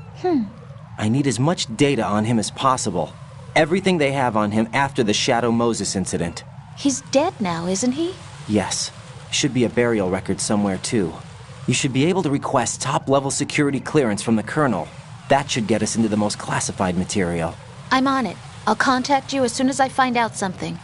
I need as much data on him as possible. Everything they have on him after the Shadow Moses incident. He's dead now, isn't he? Yes. Should be a burial record somewhere, too. You should be able to request top-level security clearance from the Colonel. That should get us into the most classified material. I'm on it. I'll contact you as soon as I find out something.